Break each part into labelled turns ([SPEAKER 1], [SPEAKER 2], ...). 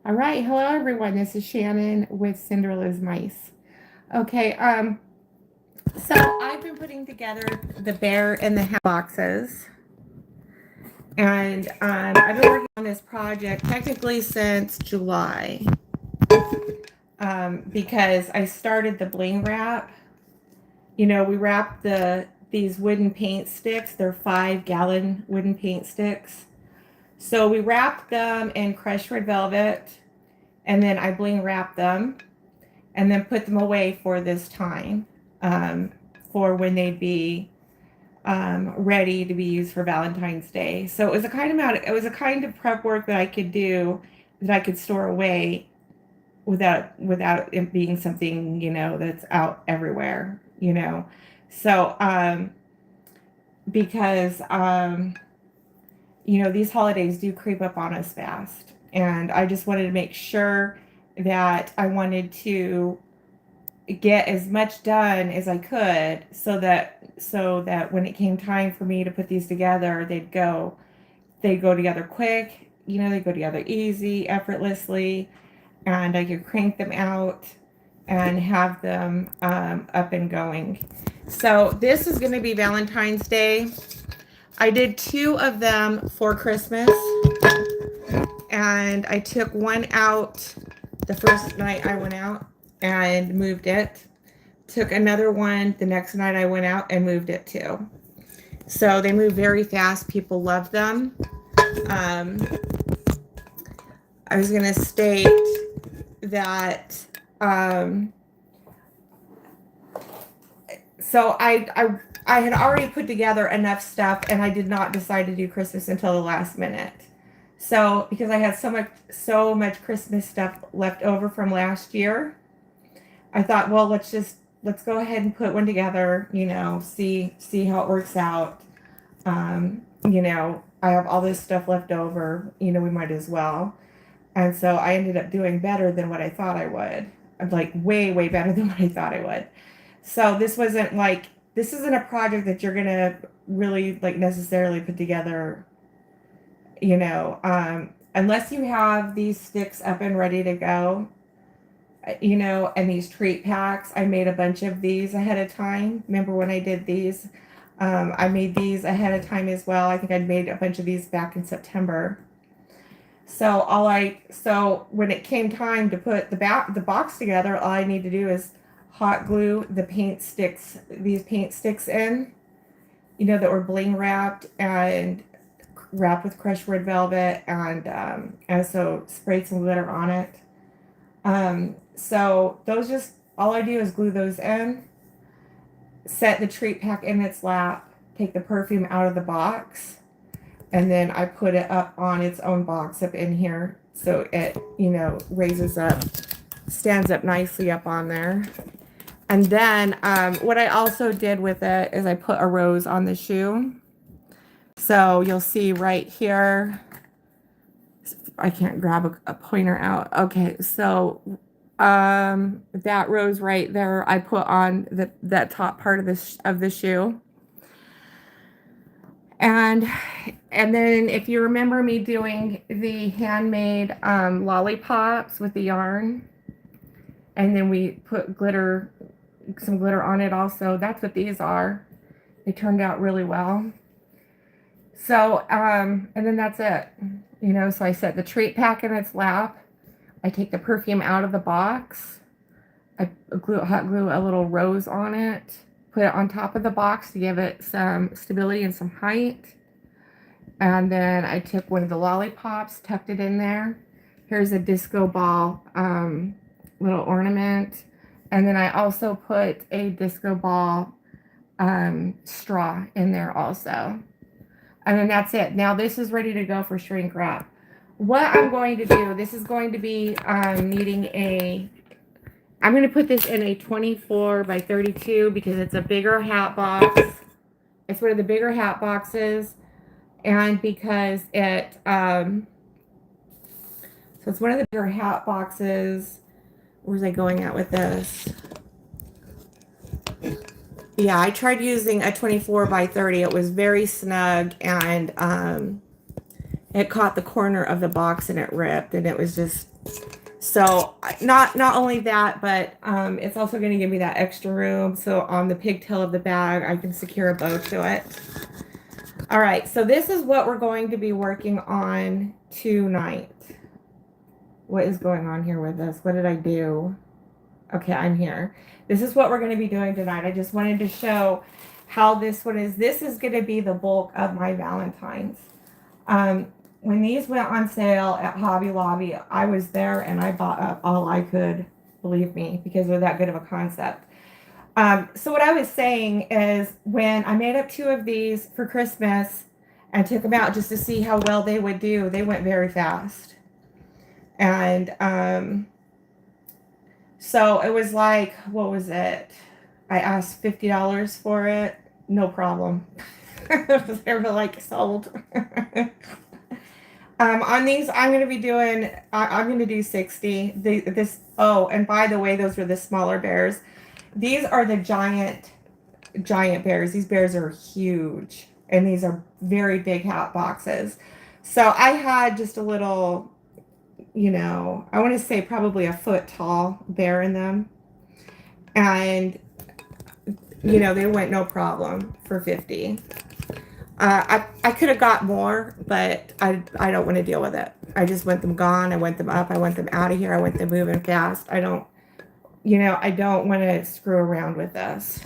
[SPEAKER 1] All right, hello everyone. This is Shannon with Cinderella's Mice. Okay, so I've been putting together the bear and the hat boxes, and I've been working on this project technically since July, because I started the bling wrap. You know, we wrapped these wooden paint sticks. They're 5-gallon wooden paint sticks. So we wrapped them in crushed red velvet, and then I bling wrapped them and then put them away for this time, for when they'd be ready to be used for Valentine's Day. So it was a kind of prep work that I could do, that I could store away without it being something, that's out everywhere. So because these holidays do creep up on us fast, and I just wanted to make sure that I wanted to get as much done as I could, so that when it came time for me to put these together, they'd go together quick, they go together easy, effortlessly, and I could crank them out and have them up and going. So this is going to be Valentine's Day. I did 2 of them for Christmas, and I took one out the first night I went out and moved it. Took another one the next night I went out and moved it too. So they move very fast. People love them. I was going to state that so I had already put together enough stuff, and I did not decide to do Christmas until the last minute. So because I had so much Christmas stuff left over from last year, I thought, well, let's go ahead and put one together, see how it works out. I have all this stuff left over, we might as well. And so I ended up doing better than what I thought I would. Like way, way better than what I thought I would. So this isn't a project that you're gonna really necessarily put together, unless you have these sticks up and ready to go, and these treat packs. I made a bunch of these ahead of time. Remember when I did these? I made these ahead of time as well. I think I'd made a bunch of these back in September. So when it came time to put the box together, all I need to do is hot glue these paint sticks in, that were bling wrapped and wrapped with crushed red velvet, and so sprayed some glitter on it. So all I do is glue those in, set the treat pack in its lap, take the perfume out of the box, and then I put it up on its own box up in here, so it, raises up, stands up nicely up on there. And then what I also did with it is I put a rose on the shoe. So you'll see right here, I can't grab a pointer out. Okay, so that rose right there, I put on that top part of the shoe. And then if you remember me doing the handmade lollipops with the yarn, and then we put some glitter on it also, that's what these are. They turned out really well. So, and then that's it. So I set the treat pack in its lap. I take the perfume out of the box. I hot glue a little rose on it. Put it on top of the box to give it some stability and some height. And then I took one of the lollipops, tucked it in there. Here's a disco ball little ornament. And then I also put a disco ball straw in there also. And then that's it. Now this is ready to go for shrink wrap. What I'm going to do, this is going to be needing I'm going to put this in a 24 by 32 because it's a bigger hat box. It's one of the bigger hat boxes. And because so it's one of the bigger hat boxes. Where's I going at with this? Yeah, I tried using a 24 by 30. It was very snug, and it caught the corner of the box and it ripped, and it was just, so not only that, but it's also going to give me that extra room. So on the pigtail of the bag, I can secure a bow to it. All right, so this is what we're going to be working on tonight. What is going on here with this? What did I do? Okay, I'm here. This is what we're going to be doing tonight. I just wanted to show how this one is. This is going to be the bulk of my Valentine's. When these went on sale at Hobby Lobby, I was there and I bought up all I could, believe me, because they're that good of a concept. So what I was saying is when I made up 2 of these for Christmas and took them out just to see how well they would do, they went very fast. And so it was like, what was it? I asked $50 for it. No problem. They were like sold. On these, I'm going to be doing, I'm going to do 60. Oh, and by the way, those are the smaller bears. These are the giant bears. These bears are huge. And these are very big hat boxes. So I had just a little, you know, I want to say probably a foot tall bear in them. And, you know, they went no problem for 50. I could have got more, but I don't want to deal with it. I just want them gone. I want them up. I want them out of here. I want them moving fast. I don't want to screw around with this.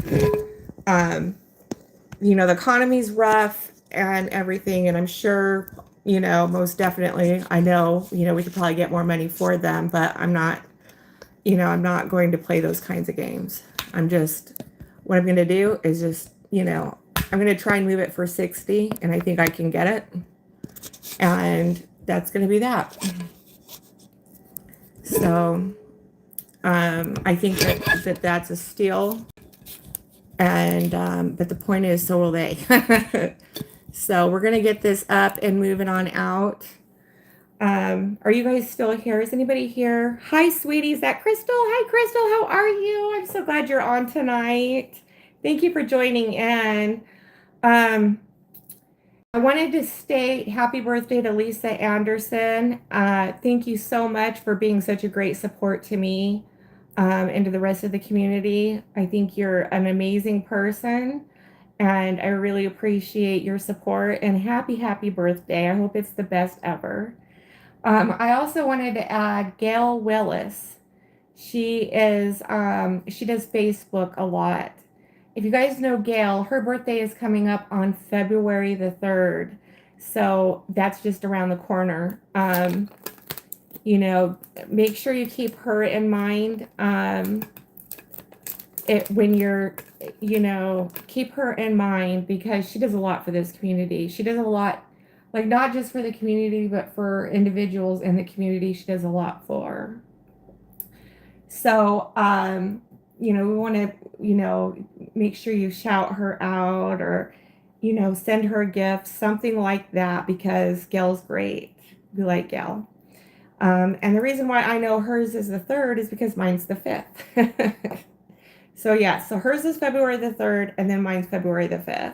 [SPEAKER 1] You know, the economy's rough and everything, and I'm sure, you know, most definitely, I know, you know, we could probably get more money for them, but I'm not, you know, I'm not going to play those kinds of games. What I'm going to do is just, you know, I'm going to try and move it for 60, and I think I can get it. And that's going to be that. So, I think that's a steal. And, but the point is, so will they. So we're going to get this up and moving on out. Are you guys still here? Is anybody here? Hi, sweetie. Is that Crystal? Hi, Crystal. How are you? I'm so glad you're on tonight. Thank you for joining in. I wanted to state happy birthday to Lisa Anderson. Thank you so much for being such a great support to me and to the rest of the community. I think you're an amazing person, and I really appreciate your support. And happy birthday. I hope it's the best ever. I also wanted to add Gail Willis. She does Facebook a lot. If you guys know Gail, her birthday is coming up on February the 3rd. So that's just around the corner. You know, make sure you keep her in mind. When you're, you know, keep her in mind because she does a lot for this community. She does a lot, like not just for the community, but for individuals in the community. She does a lot for. So, you know, we want to, you know, make sure you shout her out or, you know, send her a gift, something like that, because Gail's great. We like Gail. And the reason why I know hers is the 3rd is because mine's the 5th. So yeah, so hers is February the 3rd and then mine's February the 5th.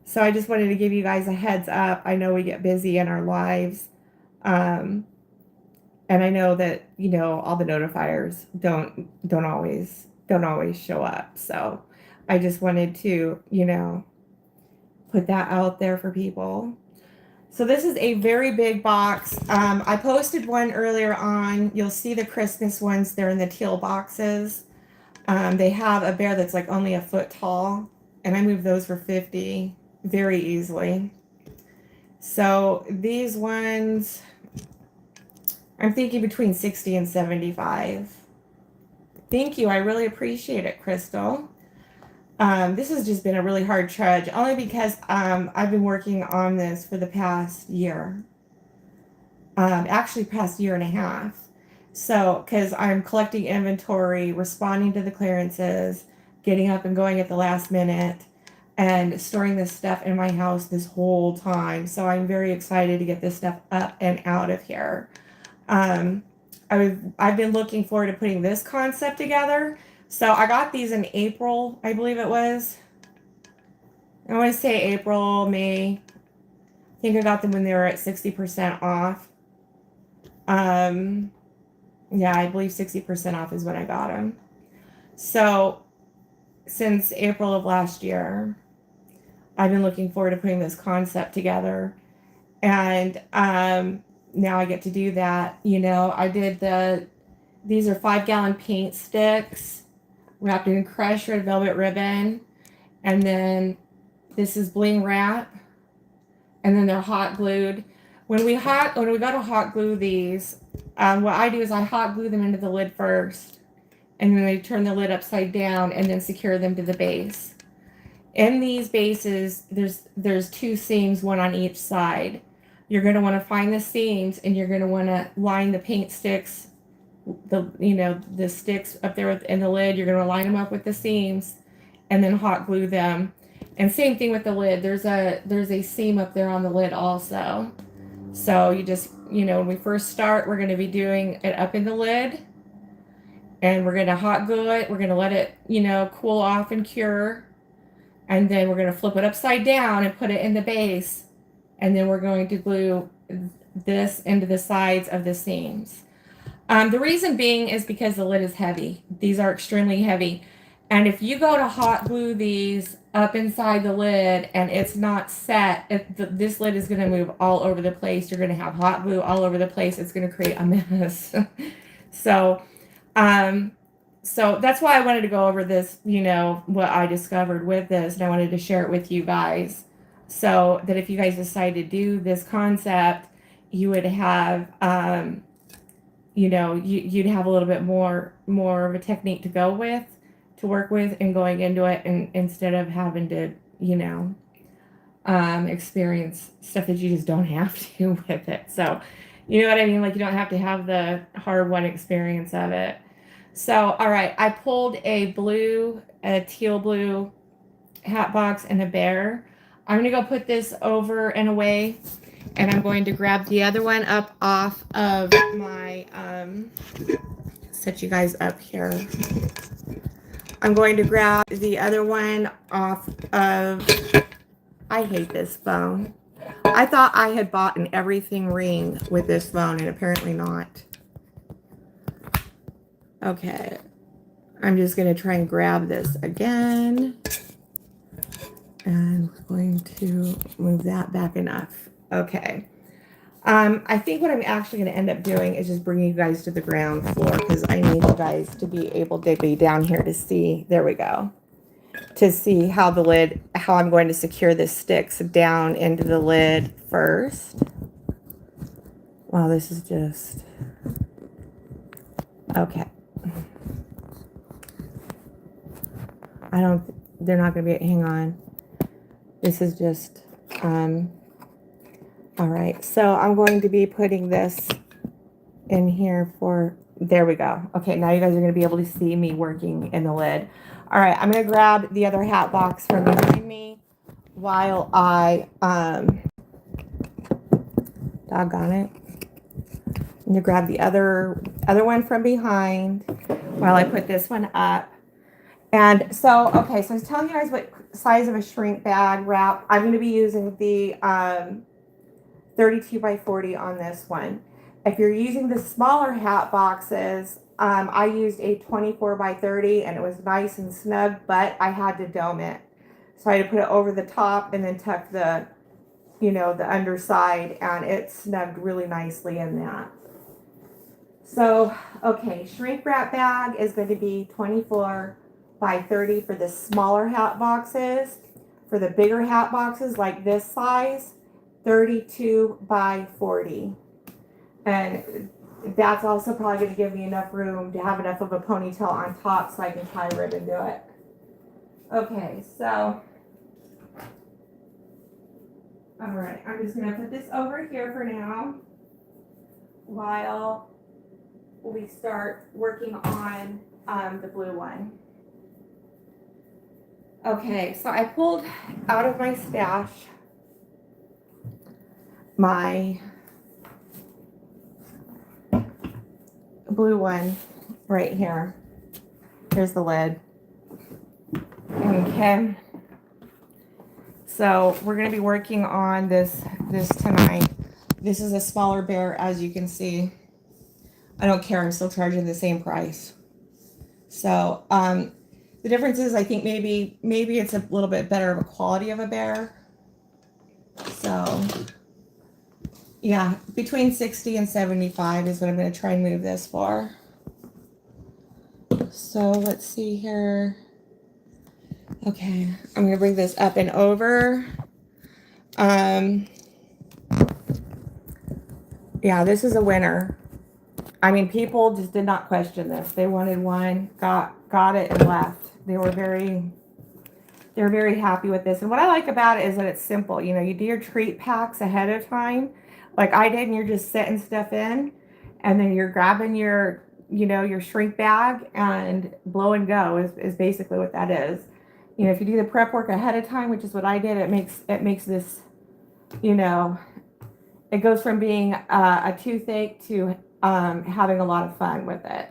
[SPEAKER 1] So I just wanted to give you guys a heads up. I know we get busy in our lives. And I know that, you know, all the notifiers don't always show up. So I just wanted to, you know, put that out there for people. So this is a very big box. I posted one earlier on. You'll see the Christmas ones. They're in the teal boxes. They have a bear that's like only a foot tall, and I moved those for 50 very easily. So these ones, I'm thinking between 60 and 75. Thank you. I really appreciate it, Crystal. This has just been a really hard trudge, only because I've been working on this for the past year. Actually, past year and a half. So, because I'm collecting inventory, responding to the clearances, getting up and going at the last minute, and storing this stuff in my house this whole time. So I'm very excited to get this stuff up and out of here. I've been looking forward to putting this concept together. So I got these in April, I believe it was. I want to say April, May. I think I got them when they were at 60% off. Yeah, I believe 60% off is when I got them. So since April of last year, I've been looking forward to putting this concept together. And now I get to do that. You know, I did these are 5-gallon paint sticks wrapped in crushed red velvet ribbon. And then this is bling wrap. And then they're hot glued. When we go to hot glue these, what I do is I hot glue them into the lid first. And then I turn the lid upside down and then secure them to the base. In these bases, there's 2 seams, one on each side. You're going to want to find the seams, and you're going to want to line the paint sticks, the sticks up there in the lid. You're going to line them up with the seams, and then hot glue them. And same thing with the lid. There's a seam up there on the lid also. So you just, when we first start, we're going to be doing it up in the lid, and we're going to hot glue it. We're going to let it, cool off and cure. And then we're going to flip it upside down and put it in the base. And then we're going to glue this into the sides of the seams. The reason being is because the lid is heavy. These are extremely heavy. And if you go to hot glue these up inside the lid and it's not set, this lid is going to move all over the place. You're going to have hot glue all over the place. It's going to create a mess. So that's why I wanted to go over this, what I discovered with this, and I wanted to share it with you guys, so that if you guys decide to do this concept, you would have, you'd have a little bit more of a technique to work with, and going into it, and instead of having to, experience stuff that you just don't have to with it. So, you know what I mean? Like, you don't have to have the hard-won experience of it. So, all right, I pulled a teal blue hat box and a bear. I'm going to go put this over and away, and I'm going to grab the other one up off of my, set you guys up here. I'm going to grab the other one off of, I hate this phone. I thought I had bought an everything ring with this phone, and apparently not. Okay, I'm just going to try and grab this again. And we're going to move that back enough. Okay. I think what I'm actually going to end up doing is just bringing you guys to the ground floor, because I need you guys to be able to be down here to see. There we go. To see how I'm going to secure the sticks down into the lid first. Wow, this is just... Okay. They're not going to be, hang on. This is just, all right. So I'm going to be putting this in here there we go. Okay, now you guys are going to be able to see me working in the lid. All right, I'm going to grab the other hat box from behind me while I, doggone it. I'm going to grab the other one from behind while I put this one up. And so, okay, so I was telling you guys what size of a shrink bag wrap. I'm going to be using the 32 by 40 on this one. If you're using the smaller hat boxes, I used a 24 by 30, and it was nice and snug, but I had to dome it. So I had to put it over the top and then tuck the underside, and it snugged really nicely in that. So, okay, shrink wrap bag is going to be 24 by 30 for the smaller hat boxes. For the bigger hat boxes like this size, 32 by 40. And that's also probably going to give me enough room to have enough of a ponytail on top so I can tie ribbon to it. Okay, so, all right, I'm just going to put this over here for now while we start working on the blue one. Okay, so I pulled out of my stash my blue one right here. Here's the lid. Okay. So we're going to be working on this tonight. This is a smaller bear, as you can see. I don't care. I'm still charging the same price. So the difference is, I think maybe it's a little bit better of a quality of a bear. So yeah, between 60 and 75 is what I'm going to try and move this for. So let's see here. Okay, I'm going to bring this up and over. Yeah, this is a winner. I mean, people just did not question this. They wanted one, got it, and left. They were very happy with this. And what I like about it is that it's simple. You know, you do your treat packs ahead of time, like I did, and you're just setting stuff in, and then you're grabbing your, you know, your shrink bag and blow and go is basically what that is. You know, if you do the prep work ahead of time, which is what I did, it makes this, you know, it goes from being a toothache to having a lot of fun with it.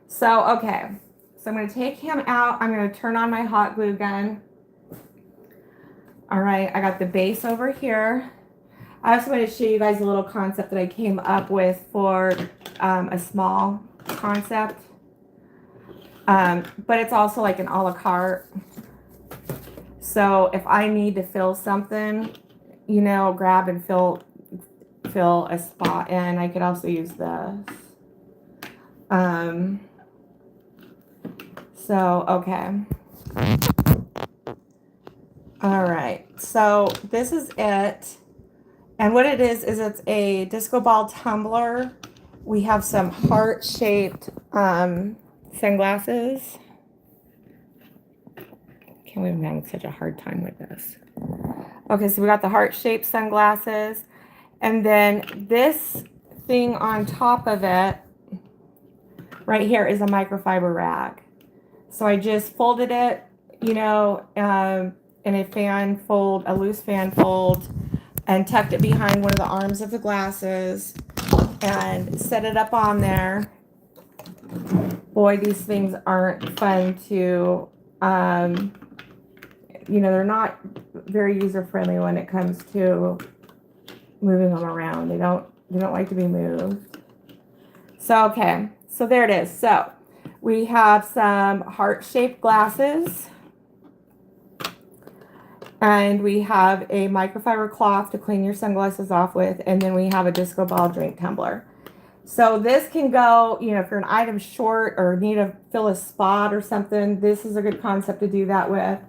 [SPEAKER 1] So, okay. So I'm going to take him out. I'm going to turn on my hot glue gun. All right. I got the base over here. I also want to show you guys a little concept that I came up with for a small concept. But it's also like an a la carte. So if I need to fill something, you know, grab and fill a spot, and I could also use this. So okay. All right, so this is it, and what it is it's a disco ball tumbler. We have some heart-shaped sunglasses. Can't believe I'm having such a hard time with this. Okay, so we got the heart-shaped sunglasses. And then this thing on top of it, right here, is a microfiber rag. So I just folded it, you know, in a loose fan fold, and tucked it behind one of the arms of the glasses and set it up on there. Boy, these things aren't fun to, you know, they're not very user-friendly when it comes to moving them around. They don't like to be moved. So okay, so there it is. So we have some heart-shaped glasses, and we have a microfiber cloth to clean your sunglasses off with, and then we have a disco ball drink tumbler. So this can go, you know, if you're an item short or need to fill a spot or something, this is a good concept to do that with.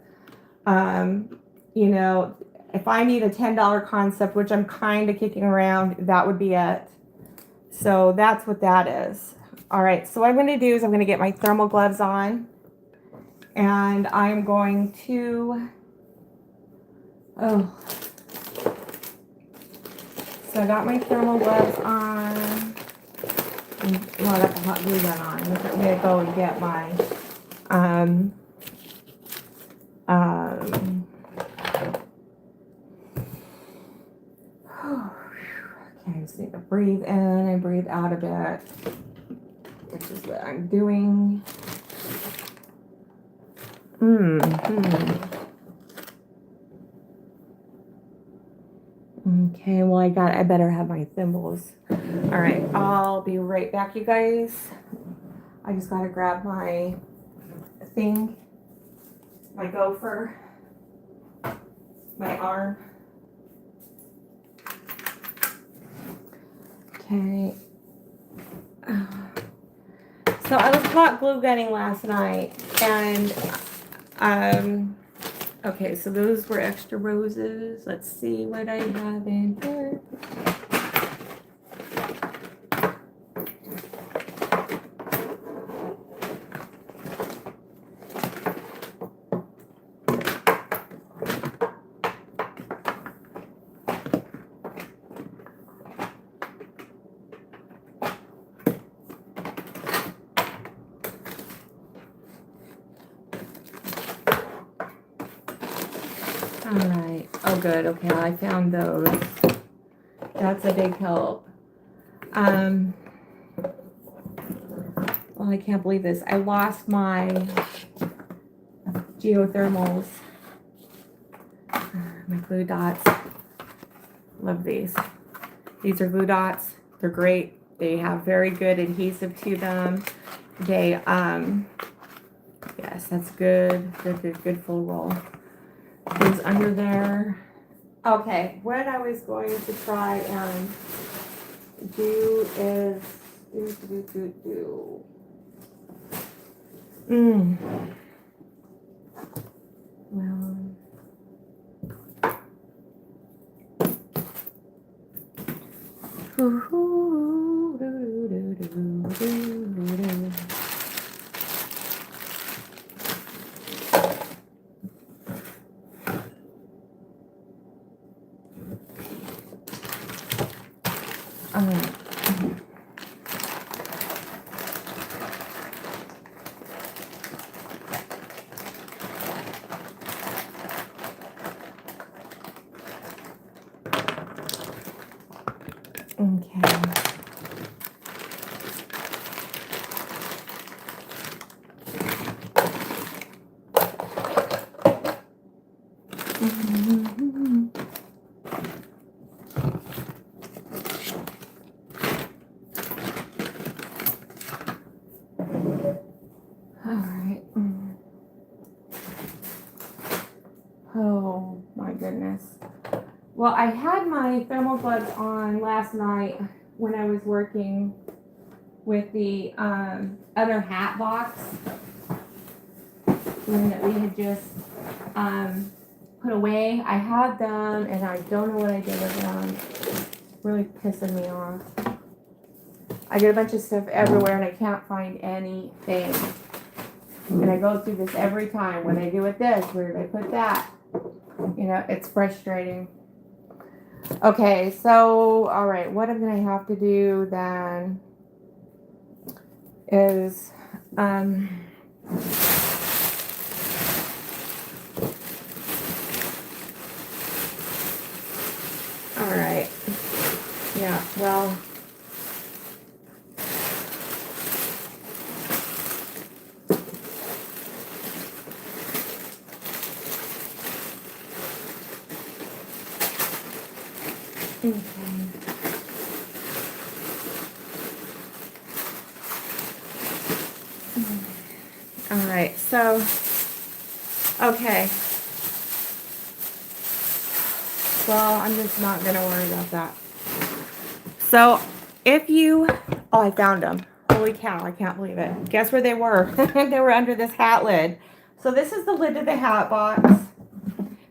[SPEAKER 1] You know, if I need a $10 concept, which I'm kind of kicking around, that would be it. So that's what that is. All right, so what I'm going to do is I'm going to get my thermal gloves on, and I'm going to, so I got my thermal gloves on. Well, I got the hot glue gun on. I'm going to go and get my, okay, I just need to breathe in and breathe out a bit, which is what I'm doing. Okay, well, I better have my thimbles. All right, I'll be right back, you guys. I just gotta grab my thing, my gopher, my arm. Okay. So I was hot glue gunning last night, and okay, so those were extra roses. Let's see what I have in here. All right. Oh, good. Okay, I found those. That's a big help. Well, I can't believe this. I lost my geothermals. My glue dots. Love these. These are glue dots. They're great. They have very good adhesive to them. They, yes, that's good. Good full roll. Goes under there. Okay, what I was going to try and do is well, okay. All right. Oh my goodness. Well, I had my thermal gloves on last night when I was working with the other hat box one that we had just put away. I had them and I don't know what I did with them. It's really pissing me off. I get a bunch of stuff everywhere and I can't find anything. And I go through this every time. What did I do with this? Where did I put that? You know, it's frustrating. Okay, so, all right, what I'm going to have to do then is, all right, yeah, well, okay. All right, so, okay. Well, I'm just not going to worry about that. So, if you, oh, I found them. Holy cow, I can't believe it. Guess where they were? They were under this hat lid. So, this is the lid of the hat box.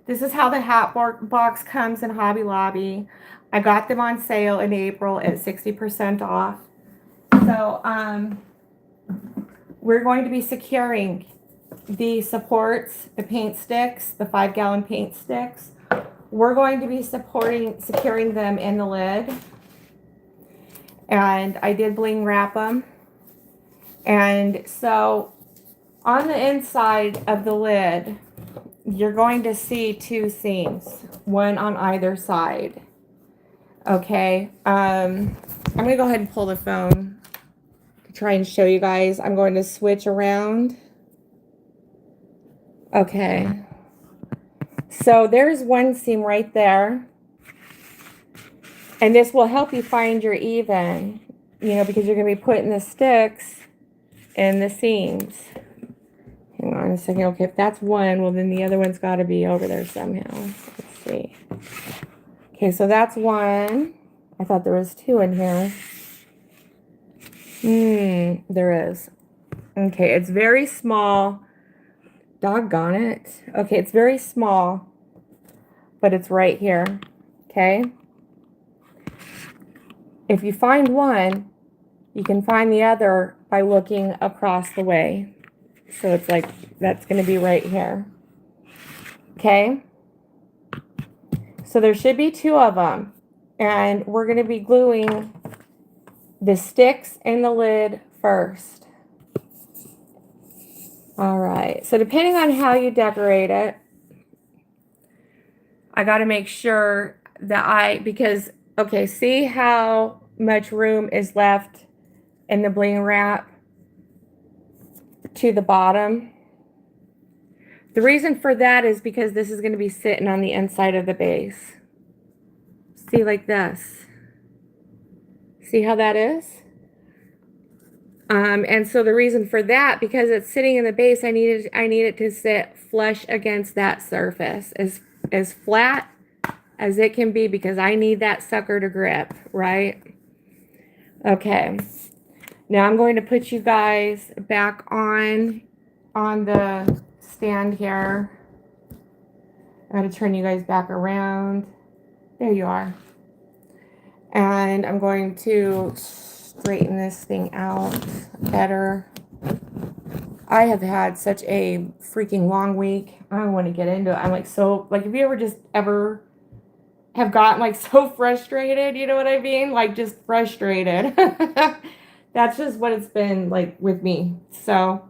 [SPEAKER 1] This is how the hat box comes in Hobby Lobby. I got them on sale in April at 60% off. So, we're going to be securing the supports, the paint sticks, the 5-gallon paint sticks. We're going to be securing them in the lid. And I did bling wrap them. And so on the inside of the lid, you're going to see 2 seams, one on either side. Okay, I'm going to go ahead and pull the phone to try and show you guys. I'm going to switch around. Okay. So there's one seam right there. And this will help you find your even, you know, because you're going to be putting the sticks in the seams. Hang on a second. Okay, if that's one, well, then the other one's got to be over there somehow. Let's see. Okay, so that's one. I thought there was 2 in here. There is. Okay, it's very small. Doggone it. Okay, it's very small, but it's right here. Okay. If you find one, you can find the other by looking across the way. So it's like, that's going to be right here. Okay. So there should be 2 of them. And we're going to be gluing the sticks in the lid first. All right. So depending on how you decorate it, I got to make sure that because, okay, see how much room is left in the bling wrap to the bottom? The reason for that is because this is going to be sitting on the inside of the base. See, like this. See how that is? And so the reason for that, because it's sitting in the base, I need it to sit flush against that surface, as flat as it can be, because I need that sucker to grip, right? Okay. Now I'm going to put you guys back on the stand here. I got to turn you guys back around. There you are. And I'm going to straighten this thing out better. I have had such a freaking long week. I don't want to get into it. I'm like, so, like, if you ever have gotten like so frustrated, you know what I mean? Like, just frustrated. That's just what it's been like with me. So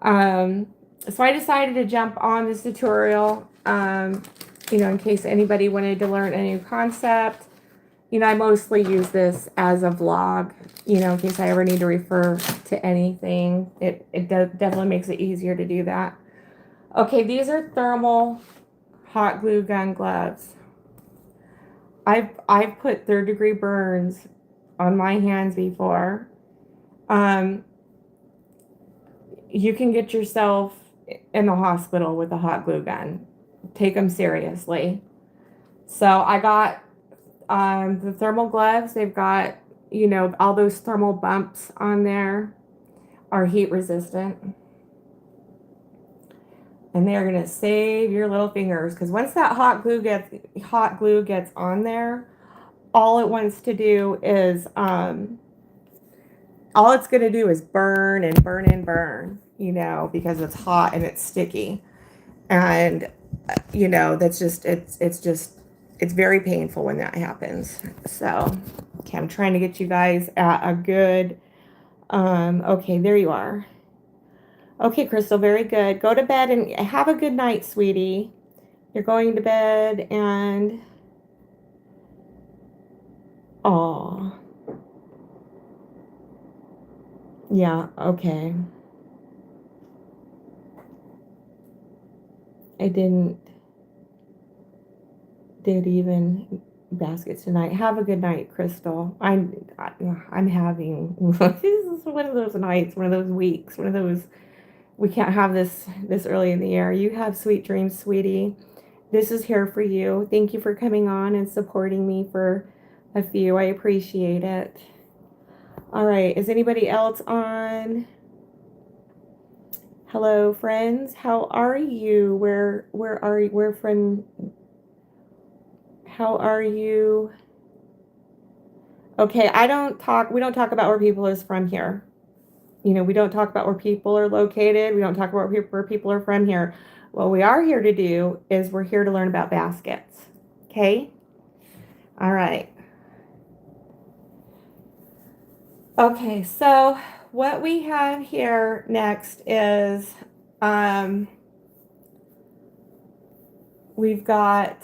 [SPEAKER 1] I decided to jump on this tutorial, in case anybody wanted to learn a new concept. I mostly use this as a vlog, in case I ever need to refer to anything. It definitely makes it easier to do that. Okay, these are thermal hot glue gun gloves. I've put 3rd-degree burns on my hands before. You can get yourself in the hospital with a hot glue gun. Take them seriously. So I got the thermal gloves. They've got, all those thermal bumps on there are heat resistant. And they're going to save your little fingers, because once that hot glue gets on there, all it wants to do is all it's going to do is burn and burn and burn, because it's hot and it's sticky. And that's just it's very painful when that happens. So, okay, I'm trying to get you guys at a good okay, there you are. Okay, Crystal, very good. Go to bed and have a good night, sweetie. You're going to bed and... Oh. Yeah, okay. I did even baskets tonight. Have a good night, Crystal. I'm having... This is one of those nights, one of those weeks, one of those... We can't have this early in the year. You have sweet dreams, sweetie. This is here for you. Thank you for coming on and supporting me for a few. I appreciate it. All right. Is anybody else on? Hello, friends. How are you? Where are you? Where from? How are you? Okay. We don't talk about where people is from here. We don't talk about where people are located. We don't talk about where people are from here. What we are here to do is we're here to learn about baskets. Okay? All right. Okay, so what we have here next is we've got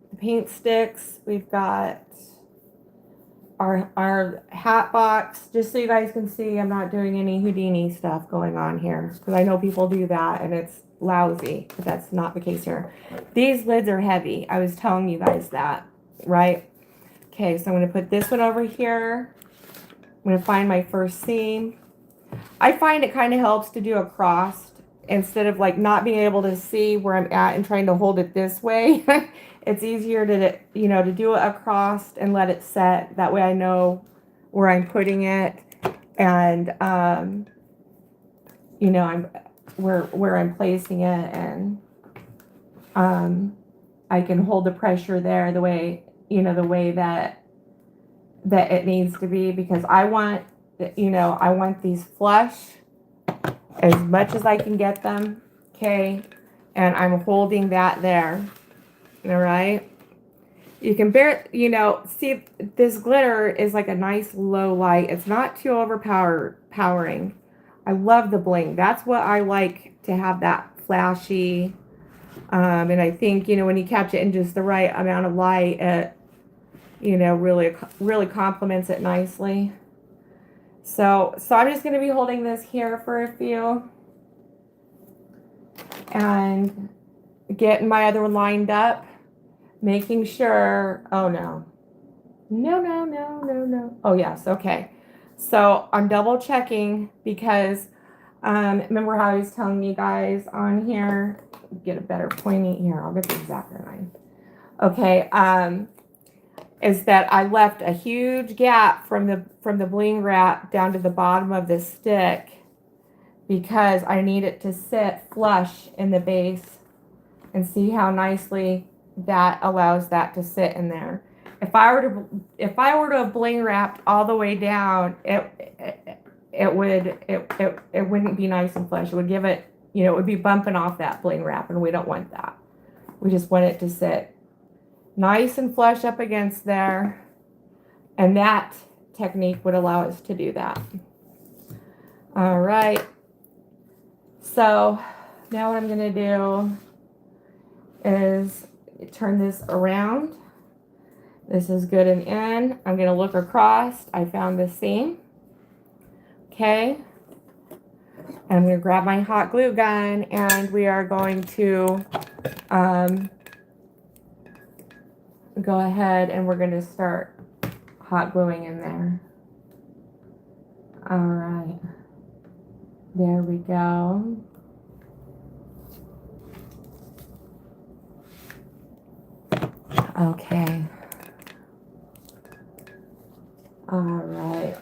[SPEAKER 1] the paint sticks. We've got our hat box. Just so you guys can see, I'm not doing any Houdini stuff going on here, because I know people do that and it's lousy, but that's not the case here. These lids are heavy. I was telling you guys that, right? Okay, so I'm going to put this one over here. I'm going to find my first seam. I find it kind of helps to do a cross instead of like not being able to see where I'm at and trying to hold it this way. It's easier to, to do it across and let it set. That way I know where I'm putting it, and, I'm where I'm placing it, and, I can hold the pressure there the way, the way that it needs to be, because I want, I want these flush as much as I can get them. Okay. And I'm holding that there. All right. You can see this glitter is like a nice low light. It's not too overpowering. I love the bling. That's what I like, to have that flashy. And I think, when you catch it in just the right amount of light, it, really complements it nicely. So I'm just going to be holding this here for a few. and getting my other one lined up, making sure, oh no. No. Oh yes, okay. So I'm double checking because remember how I was telling you guys on here, get a better pointing here, I'll get the exact line. Okay, is that I left a huge gap from the bling wrap down to the bottom of the stick because I need it to sit flush in the base, and see how nicely that allows that to sit in there. If I were to have bling wrapped all the way down, it wouldn't be nice and flush. It would give it, it would be bumping off that bling wrap, and we don't want that. We just want it to sit nice and flush up against there, and that technique would allow us to do that. All right. So now what I'm going to do is turn this around. This is good and in. I'm going to look across. I found the seam. Okay. And I'm going to grab my hot glue gun, and we are going to go ahead and we're going to start hot gluing in there. All right. There we go. Okay. All right.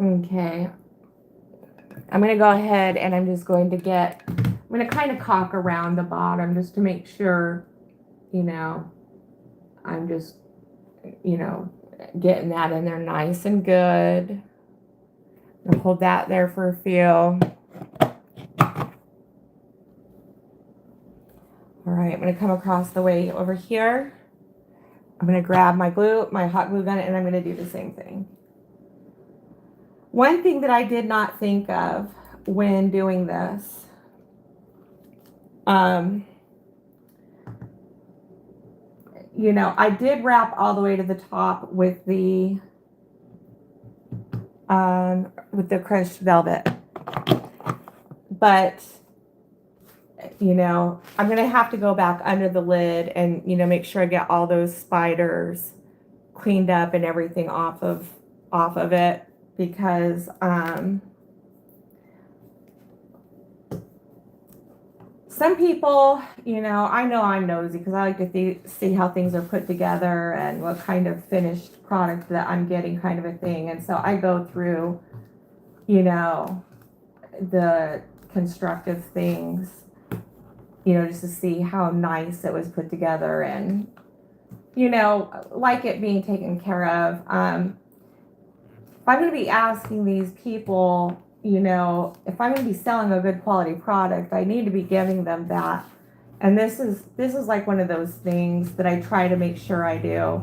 [SPEAKER 1] Okay. I'm going to go ahead and I'm just going to I'm going to kind of caulk around the bottom just to make sure, I'm just, getting that in there nice and good. I'll hold that there for a feel. All right, I'm going to come across the way over here. I'm going to grab my hot glue gun, and I'm going to do the same thing. One thing that I did not think of when doing this, I did wrap all the way to the top with the crushed velvet, but I'm going to have to go back under the lid and, make sure I get all those spiders cleaned up and everything off of it, because some people, I know I'm nosy because I like to see how things are put together and what kind of finished product that I'm getting, kind of a thing. And so I go through, the constructive things, just to see how nice it was put together and, like it being taken care of. If I'm going to be asking these people, if I'm going to be selling a good quality product, I need to be giving them that. And this is like one of those things that I try to make sure I do,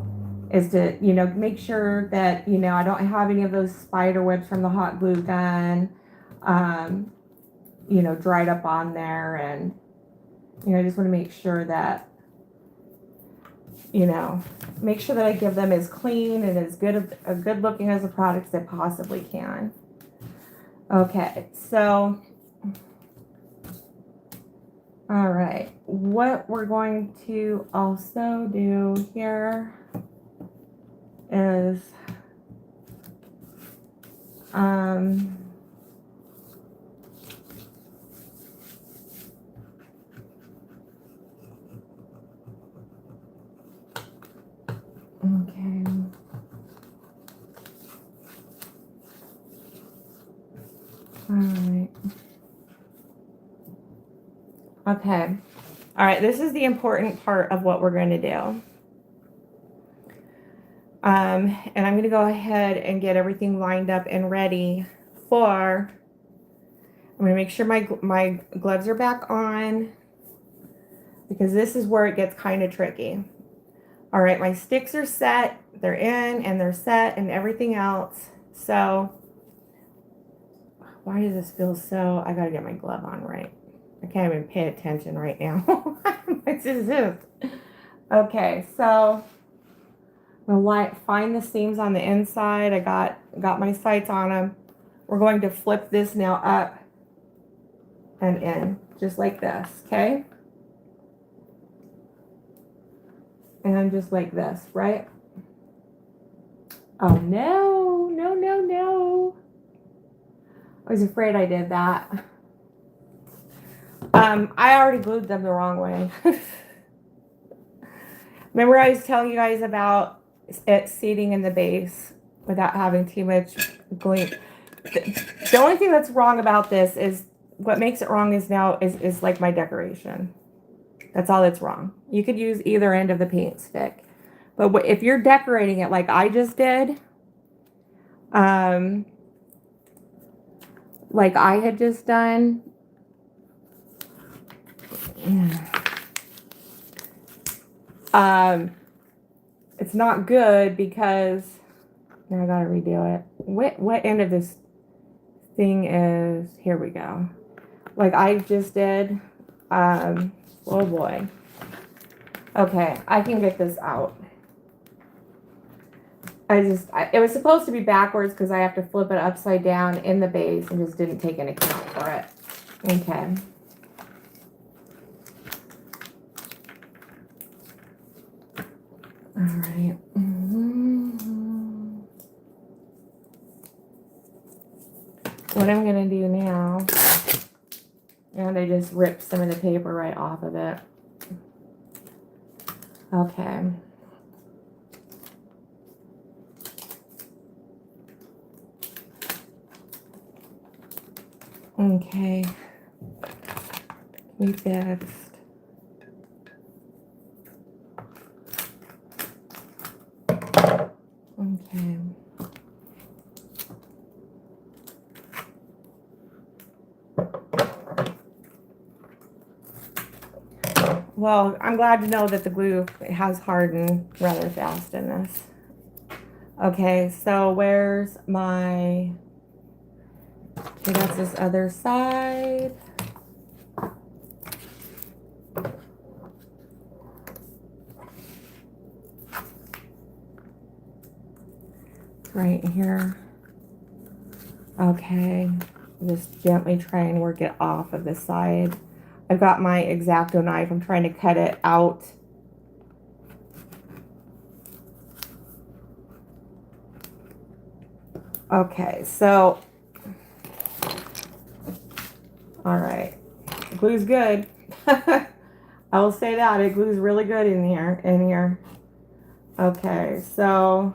[SPEAKER 1] is to, make sure that, I don't have any of those spider webs from the hot glue gun, dried up on there. And, I just want to make sure that, make sure that I give them as clean and as good looking as a product as I possibly can. Okay, so, all right, what we're going to also do here is, okay. All right. Okay. All right. This is the important part of what we're going to do. And I'm going to go ahead and get everything lined up and ready for, I'm going to make sure my gloves are back on, because this is where it gets kind of tricky. All right. My sticks are set. They're in and they're set and everything else. So why does this feel so, I got to get my glove on right. I can't even pay attention right now. What is this? Okay, so Find the seams on the inside. I got my sights on them. We're going to flip this now up and in, just like this, okay? And just like this, right? Oh no, no, no, no. I was afraid I did that. I already glued them the wrong way. Remember I was telling you guys about it seating in the base without having too much glue. The only thing that's wrong about this is what makes it wrong is like my decoration. That's all that's wrong. You could use either end of the paint stick. But if you're decorating it like I just did, like I had just done, it's not good because now I gotta redo it. What end of this thing is, here we go. Like I just did, oh boy. Okay, I can get this out. It was supposed to be backwards because I have to flip it upside down in the base and just didn't take an account for it. Okay. All right. What I'm going to do now, and I just ripped some of the paper right off of it. Okay. Okay. We fixed. Okay. Well, I'm glad to know that the glue has hardened rather fast in this. Okay, so where's my... Okay, that's this other side. Right here. Okay, just gently try and work it off of this side. I've got my X-Acto knife. I'm trying to cut it out. Okay, so, all right, glue's good. I will say that it glues really good in here. Okay, so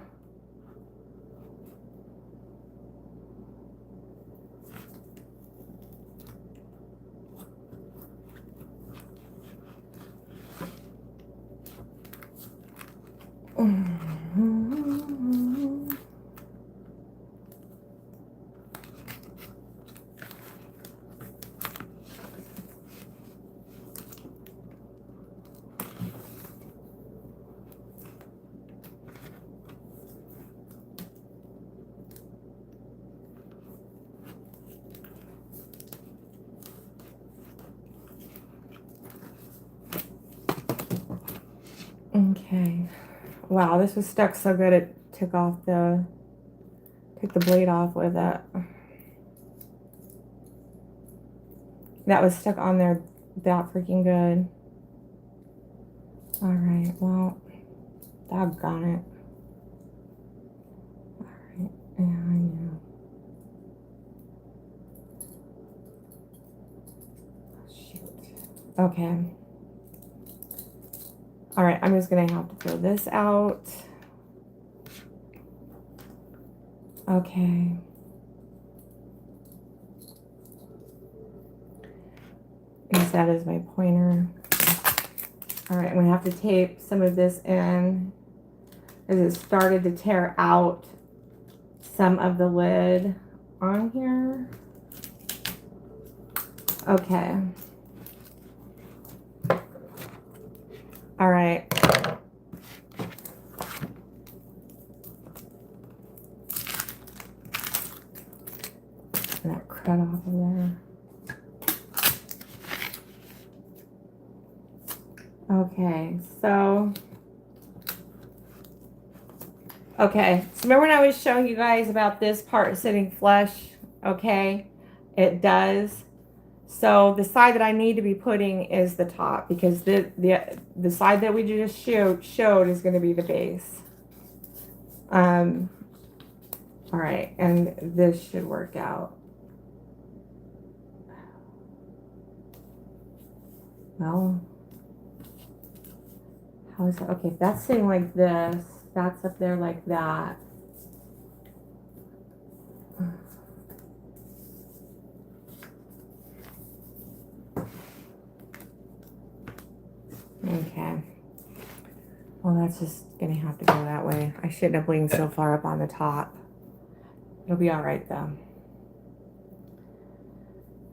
[SPEAKER 1] okay. Wow, this was stuck so good it took the blade off with it. That was stuck on there that freaking good. All right, well, doggone it. All right, and shoot. Okay. All right, I'm just gonna have to throw this out. Okay. Use that as my pointer. All right, I'm gonna have to tape some of this in as it started to tear out some of the lid on here. Okay. All right. That crud off of there. Okay, so Okay, so remember when I was showing you guys about this part sitting flush? Okay, it does. So the side that I need to be putting is the top, because the side that we just showed is going to be the base. All right, and this should work out. Well, how is that? Okay, if that's sitting like this, that's up there like that. Okay. Well, that's just gonna have to go that way. I shouldn't have leaned so far up on the top. It'll be all right though.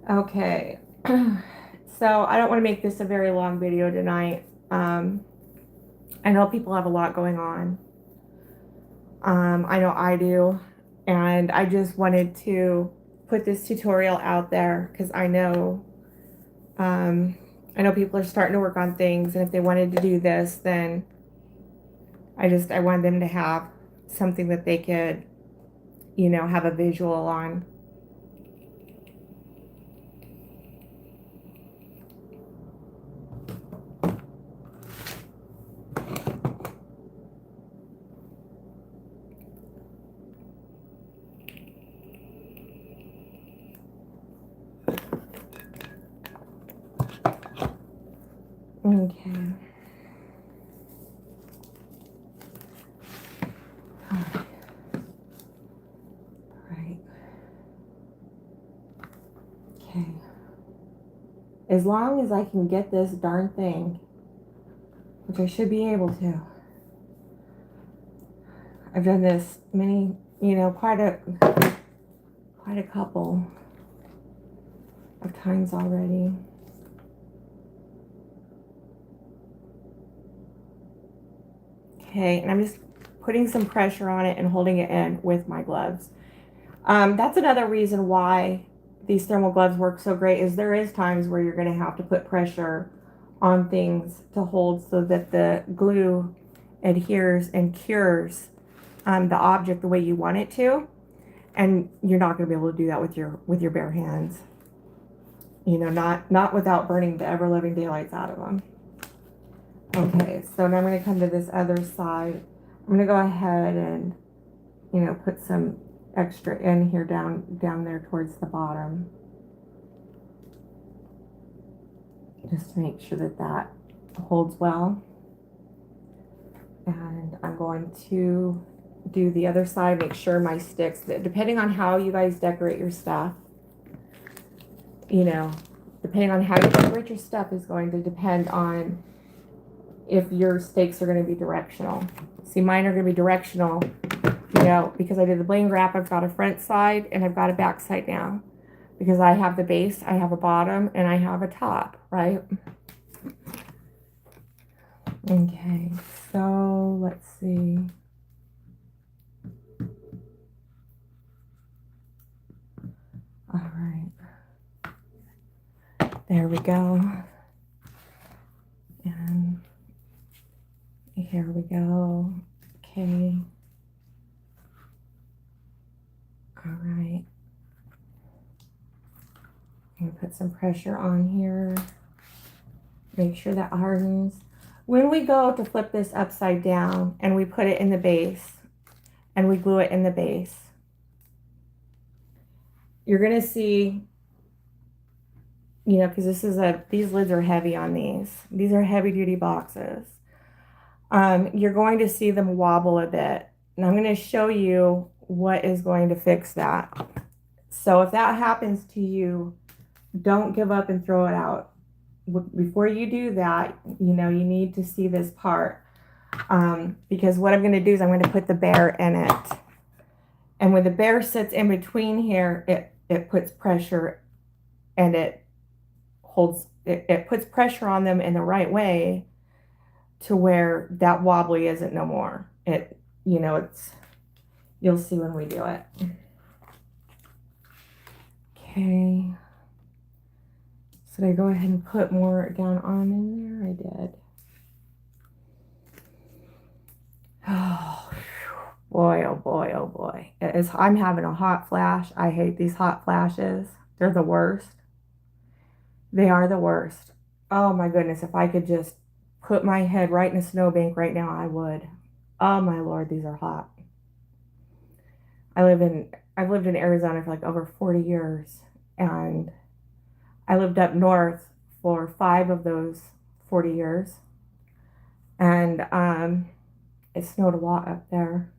[SPEAKER 1] Okay. So I don't want to make this a very long video tonight. I know people have a lot going on. I know I do. And I just wanted to put this tutorial out there because I know people are starting to work on things, and if they wanted to do this, then I wanted them to have something that they could, you know, have a visual on. Okay. Right. Okay. As long as I can get this darn thing, which I should be able to. I've done this many, you know, quite a couple of times already. Okay, and I'm just putting some pressure on it and holding it in with my gloves. That's another reason why these thermal gloves work so great, is there is times where you're going to have to put pressure on things to hold so that the glue adheres and cures the object the way you want it to, and you're not going to be able to do that with your bare hands. You know, not without burning the ever living daylights out of them. Okay, so now I'm going to come to this other side. I'm going to go ahead and, you know, put some extra in here down there towards the bottom, just to make sure that that holds well. And I'm going to do the other side, make sure my sticks, depending on how you guys decorate your stuff, you know, depending on how you decorate your stuff is going to depend on if your stakes are going to be directional. See, mine are going to be directional, you know, because I did the bling wrap. I've got a front side and I've got a back side now, because I have the base, I have a bottom, and I have a top, right? Okay, so let's see. All right, there we go. And here we go. Okay. All right. I'm gonna put some pressure on here. Make sure that hardens. When we go to flip this upside down and we put it in the base and we glue it in the base, you're gonna see, you know, because these lids are heavy on these. These are heavy duty boxes. You're going to see them wobble a bit. And I'm going to show you what is going to fix that. So if that happens to you, don't give up and throw it out. Before you do that, you know, you need to see this part. Because what I'm going to do is I'm going to put the bear in it. And when the bear sits in between here, it puts pressure, and it puts pressure on them in the right way to where that wobbly isn't no more. You know, you'll see when we do it. Okay. So did I go ahead and put more down on in there? I did. Oh, Boy, oh boy, oh boy. I'm having a hot flash. I hate these hot flashes. They're the worst. They are the worst. Oh my goodness, if I could just put my head right in a snowbank right now, I would. Oh my Lord, these are hot. I've lived in Arizona for like over 40 years, and I lived up north for 5 of those 40 years. And it snowed a lot up there.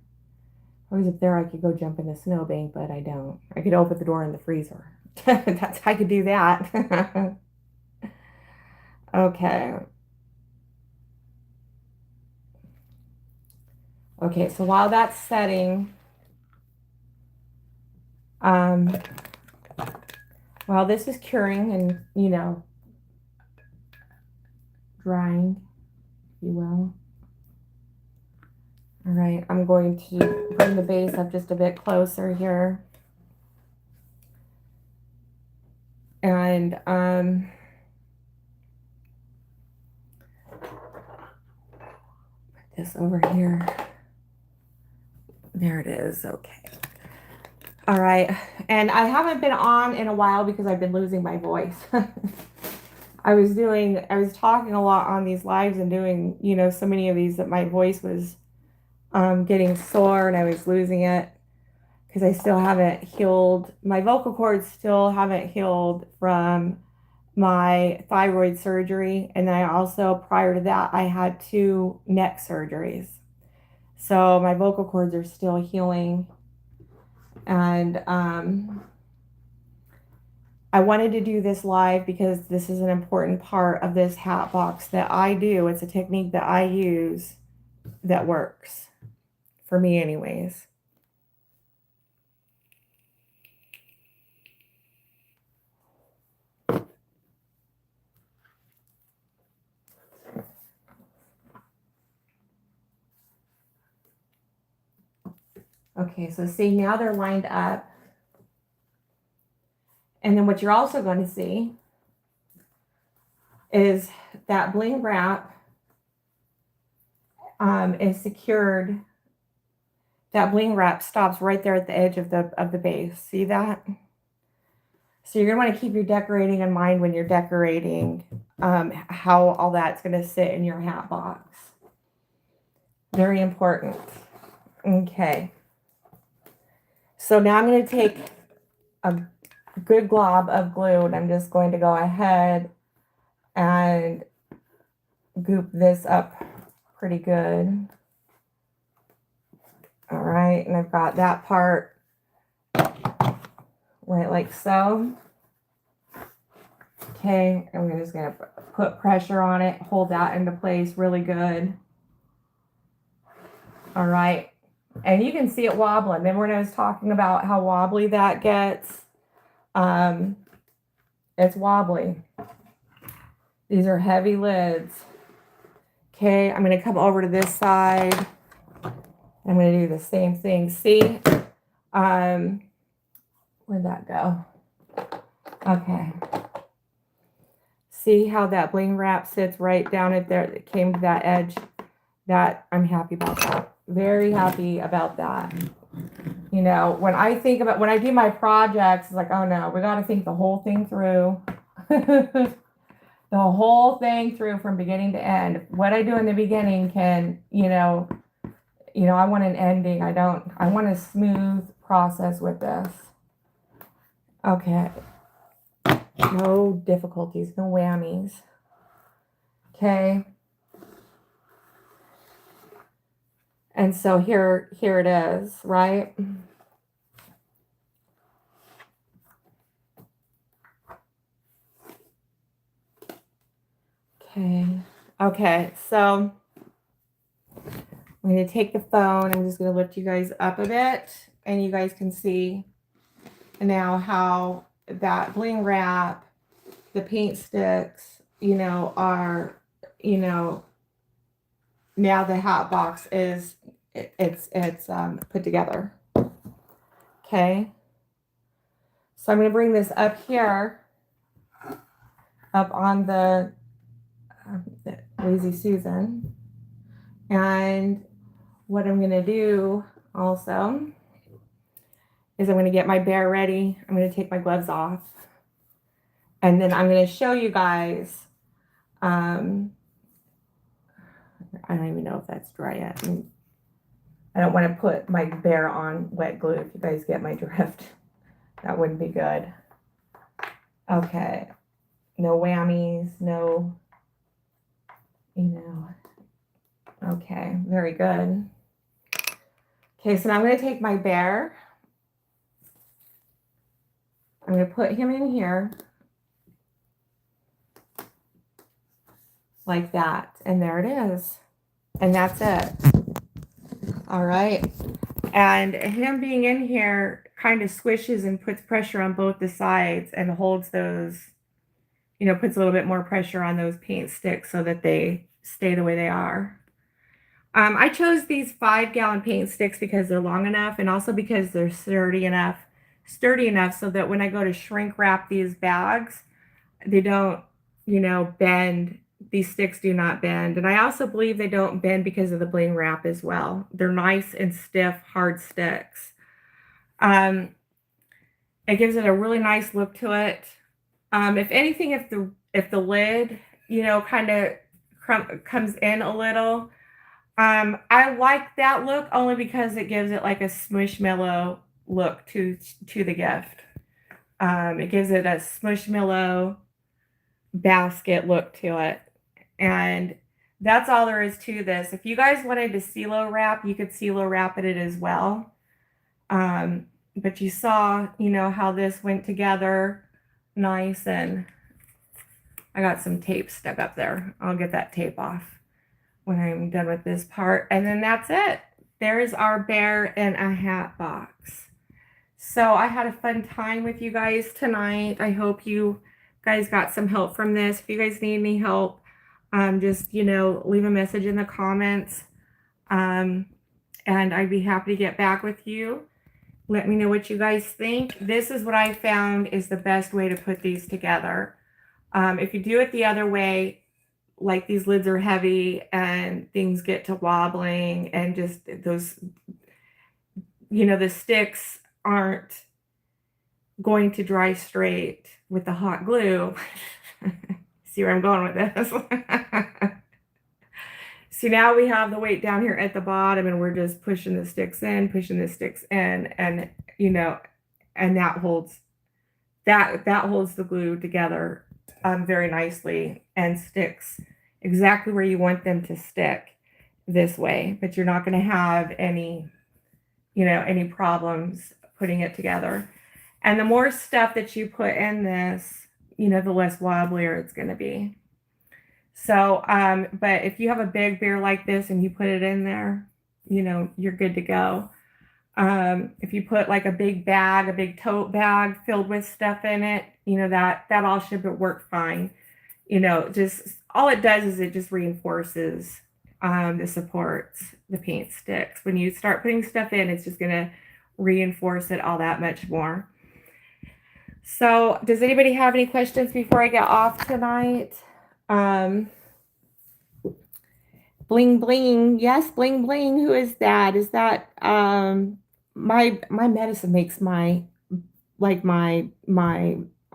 [SPEAKER 1] If I was up there, I could go jump in the snowbank, but I don't. I could open the door in the freezer. I could do that. Okay. Okay, so while that's setting, um, while this is curing and, drying, if you will. All right, I'm going to bring the base up just a bit closer here. And put this over here. There it is. Okay. All right. And I haven't been on in a while because I've been losing my voice. I was talking a lot on these lives and doing, so many of these that my voice was getting sore and I was losing it because I still haven't healed. My vocal cords still haven't healed from my thyroid surgery. And then I also, prior to that, I had 2 neck surgeries. So my vocal cords are still healing. And I wanted to do this live because this is an important part of this hat box that I do. It's a technique that I use that works for me anyways. Okay, so see, now they're lined up. And then what you're also going to see is that bling wrap is secured. That bling wrap stops right there at the edge of the base. See that? So you're going to want to keep your decorating in mind when you're decorating how all that's going to sit in your hat box. Very important. Okay. So now I'm going to take a good glob of glue and I'm just going to go ahead and goop this up pretty good. All right, and I've got that part right like so. Okay, and we're just going to put pressure on it, hold that into place really good. All right, and you can see it wobbling. Remember when I was talking about how wobbly that gets? It's wobbly. These are heavy lids. Okay, I'm going to come over to this side. I'm going to do the same thing. See, where'd that go? Okay. See how that bling wrap sits right down at there? It came to that edge. That I'm happy about that. Very happy about that. When I do my projects, it's like, oh no, we got to think the whole thing through. The whole thing through from beginning to end. What I do in the beginning can, I want an ending. I want a smooth process with this. Okay. No difficulties, no whammies. Okay. And so here it is, right? Okay, so I'm going to take the phone. I'm just going to lift you guys up a bit and you guys can see now how that bling wrap, the paint sticks, are, now the hat box is, it's put together. Okay. So I'm going to bring this up here, up on the Lazy Susan. And what I'm going to do, also is I'm going to get my bear ready. I'm going to take my gloves off. And then I'm going to show you guys. I don't even know if that's dry yet. I don't want to put my bear on wet glue, if you guys get my drift. That wouldn't be good. Okay. No whammies, no, Okay, very good. Okay, so now I'm going to take my bear. I'm going to put him in here. Like that. And there it is. And that's it. All right. And him being in here kind of swishes and puts pressure on both the sides and holds those, puts a little bit more pressure on those paint sticks so that they stay the way they are. I chose these 5-gallon paint sticks because they're long enough and also because they're sturdy enough so that when I go to shrink wrap these bags, they don't, bend. These sticks do not bend. And I also believe they don't bend because of the bling wrap as well. They're nice and stiff, hard sticks. It gives it a really nice look to it. If anything, if the lid, kind of comes in a little, I like that look only because it gives it like a smushmallow look to the gift. It gives it a smushmallow basket look to it. And that's all there is to this. If you guys wanted to CeeLo wrap, you could CeeLo wrap it as well. But you saw, how this went together nice. And I got some tape stuck up there. I'll get that tape off when I'm done with this part. And then that's it. There's our bear in a hat box. So I had a fun time with you guys tonight. I hope you guys got some help from this. If you guys need any help, just, leave a message in the comments. And I'd be happy to get back with you. Let me know what you guys think. This is what I found is the best way to put these together. If you do it the other way, like these lids are heavy and things get to wobbling and just those, the sticks aren't going to dry straight with the hot glue. See where I'm going with this? See, now we have the weight down here at the bottom and we're just pushing the sticks in, and and that holds the glue together very nicely and sticks exactly where you want them to stick this way, but you're not going to have any problems putting it together. And the more stuff that you put in this, the less wobblier it's going to be. So, but if you have a big bear like this and you put it in there, you're good to go. If you put like a big tote bag filled with stuff in it, that all should work fine. Just all it does is it just reinforces the supports, the paint sticks. When you start putting stuff in, it's just going to reinforce it all that much more. So does anybody have any questions before I get off tonight? Bling bling. Yes, bling bling. Who is that? Is that my medicine makes my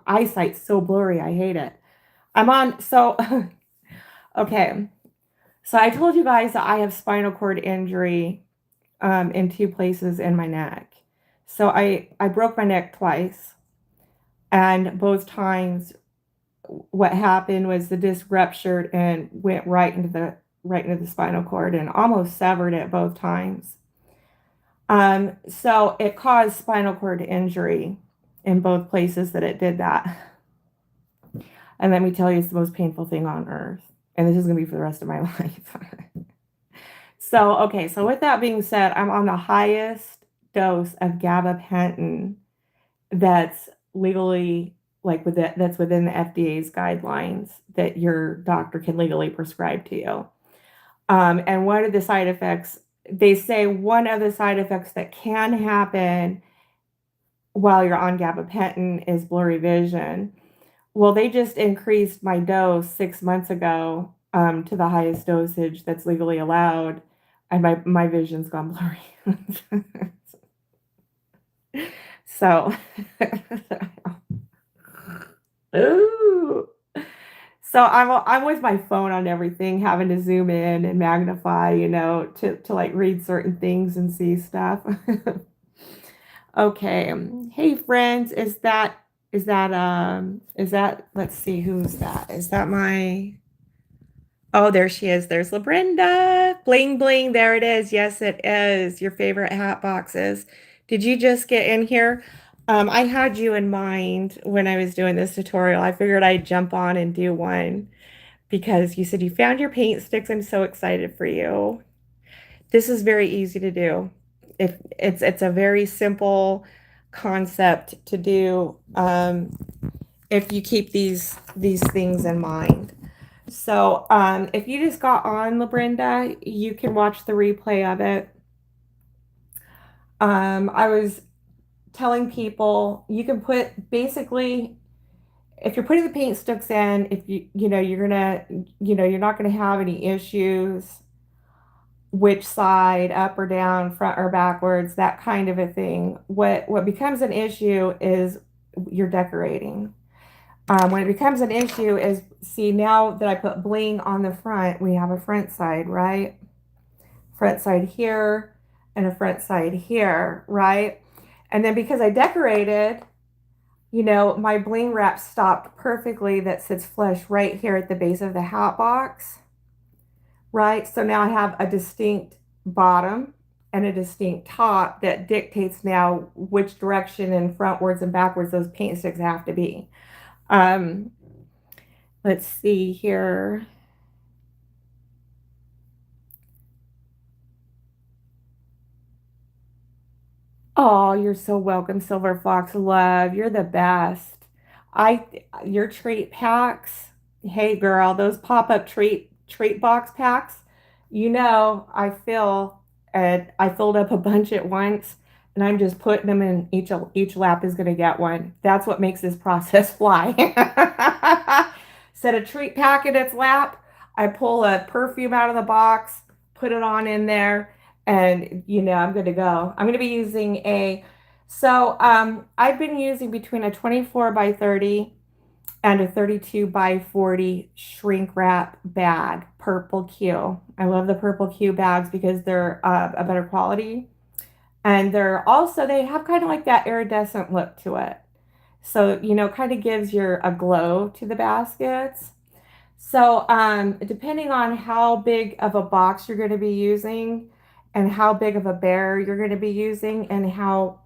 [SPEAKER 1] eyesight so blurry. I hate it. Okay. So I told you guys that I have spinal cord injury in 2 places in my neck. So I broke my neck twice, and both times what happened was the disc ruptured and went right into the spinal cord and almost severed it both times. So it caused spinal cord injury in both places that it did that. And let me tell you, it's the most painful thing on earth. And this is going to be for the rest of my life. So with that being said, I'm on the highest dose of gabapentin that's legally, that's within the FDA's guidelines that your doctor can legally prescribe to you. And one of the side effects, they say one of the side effects that can happen while you're on gabapentin is blurry vision. Well, they just increased my dose 6 months ago to the highest dosage that's legally allowed. and my vision's gone blurry. So, ooh. So I'm with my phone on everything, having to zoom in and magnify, to like read certain things and see stuff. Okay. Hey friends, is that let's see, who's that? Is that my Oh, there she is. There's LaBrinda. Bling bling. There it is. Yes, it is. Your favorite hat boxes. Did you just get in here? I had you in mind when I was doing this tutorial. I figured I'd jump on and do one because you said you found your paint sticks. I'm so excited for you. This is very easy to do. If it's a very simple concept to do, if you keep these things in mind. So if you just got on, LaBrinda, you can watch the replay of it. I was telling people you can put basically, if you're putting the paint sticks in, if you're not gonna have any issues which side, up or down, front or backwards, that kind of a thing. What becomes an issue is you're decorating. When it becomes an issue is, see, now that I put bling on the front, we have a front side, right? Front side here and a front side here, right? And then because I decorated, my bling wrap stopped perfectly that sits flush right here at the base of the hat box, right? So now I have a distinct bottom and a distinct top that dictates now which direction and frontwards and backwards those paint sticks have to be. Let's see here. Oh, you're so welcome, Silver Fox Love. You're the best. I your treat packs. Hey girl, those pop-up treat box packs. I filled up a bunch at once and I'm just putting them in, each lap is gonna get one. That's what makes this process fly. Set a treat pack in its lap. I pull a perfume out of the box, put it on in there, and I'm good to go. I'm going to be using I've been using between a 24 by 30 and a 32 by 40 shrink wrap bag, purple Q. I love the purple Q bags because they're a better quality. And they have kind of like that iridescent look to it. So, kind of gives a glow to the baskets. So, depending on how big of a box you're going to be using and how big of a bear you're going to be using and how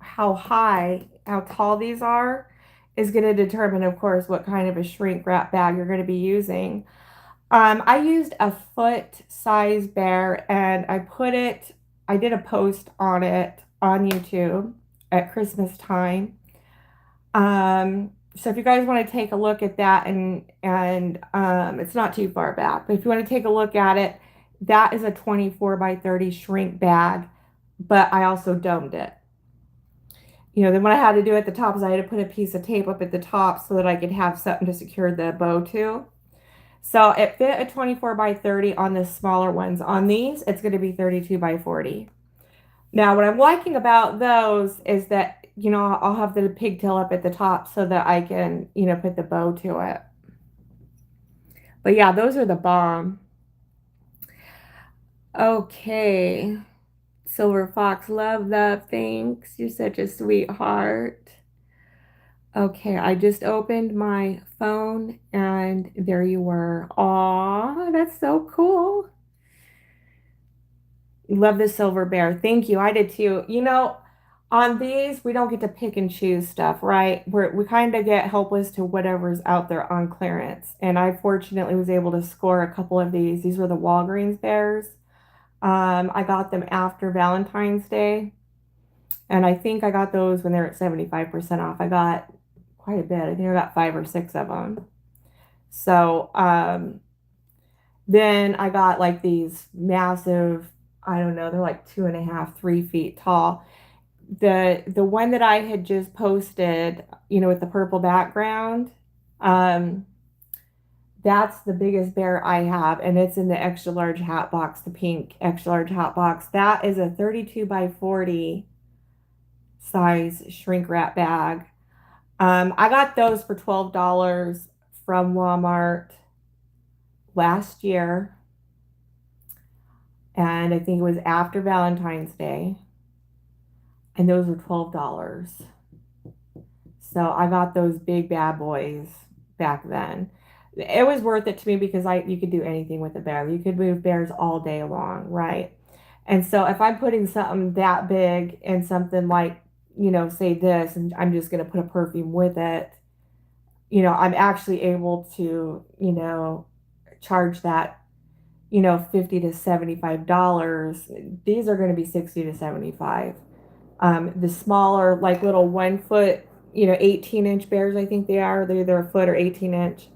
[SPEAKER 1] tall these are is going to determine, of course, what kind of a shrink wrap bag you're going to be using. I used a foot size bear and I did a post on it on YouTube at Christmas time. So if you guys want to take a look at that and it's not too far back, but if you want to take a look at it, that is a 24 by 30 shrink bag, but I also domed it. Then what I had to do at the top is I had to put a piece of tape up at the top so that I could have something to secure the bow to. So it fit a 24 by 30 on the smaller ones. On these, it's going to be 32 by 40. Now, what I'm liking about those is that, I'll have the pigtail up at the top so that I can, put the bow to it. But yeah, those are the bomb. Okay. Silver Fox, love, thanks. You're such a sweetheart. Okay, I just opened my phone and there you were. Aw, that's so cool. Love the silver bear. Thank you. I did too. On these, we don't get to pick and choose stuff, right? We kind of get helpless to whatever's out there on clearance. And I fortunately was able to score a couple of these. These were the Walgreens bears. I got them after Valentine's Day. And I think I got those when they're at 75% off. I got quite a bit. I think I got 5 or 6 of them. So then I got like these massive, I don't know, they're like 2.5, 3 feet tall. The one that I had just posted, with the purple background, that that's the biggest bear I have, and it's in the extra large hat box, the pink extra large hat box. That is a 32 by 40 size shrink wrap bag. I got those for $12 from Walmart last year, and I think it was after Valentine's Day, and those were $12. So I got those big bad boys back then. It was worth it to me because you could do anything with a bear. You could move bears all day long, right? And so if I'm putting something that big in something like, say this, and I'm just going to put a perfume with it, I'm actually able to, charge that, $50 to $75. These are going to be $60 to $75. The smaller, like little 1 foot, 18-inch bears, I think they are. They're either a foot or 18-inch.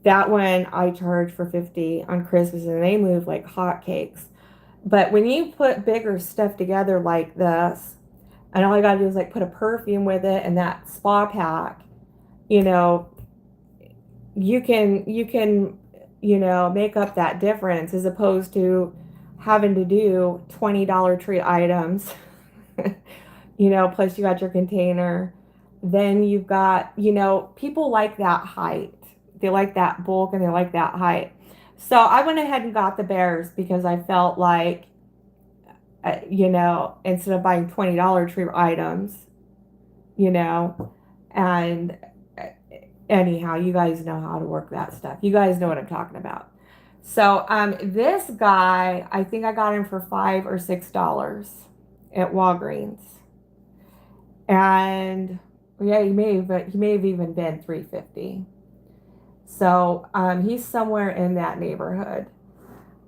[SPEAKER 1] That one I charge for $50 on Christmas, and they move like hotcakes. But when you put bigger stuff together like this, and all I gotta do is like put a perfume with it and that spa pack, you can make up that difference as opposed to having to do $20 tree items. Plus you got your container. Then you've got, people like that height. They like that bulk and they like that height. So I went ahead and got the bears because I felt like, instead of buying $20 tree items, and anyhow, you guys know how to work that stuff. You guys know what I'm talking about. So this guy, I think I got him for $5 or $6 at Walgreens. And yeah, he may have even been $3.50. So he's somewhere in that neighborhood.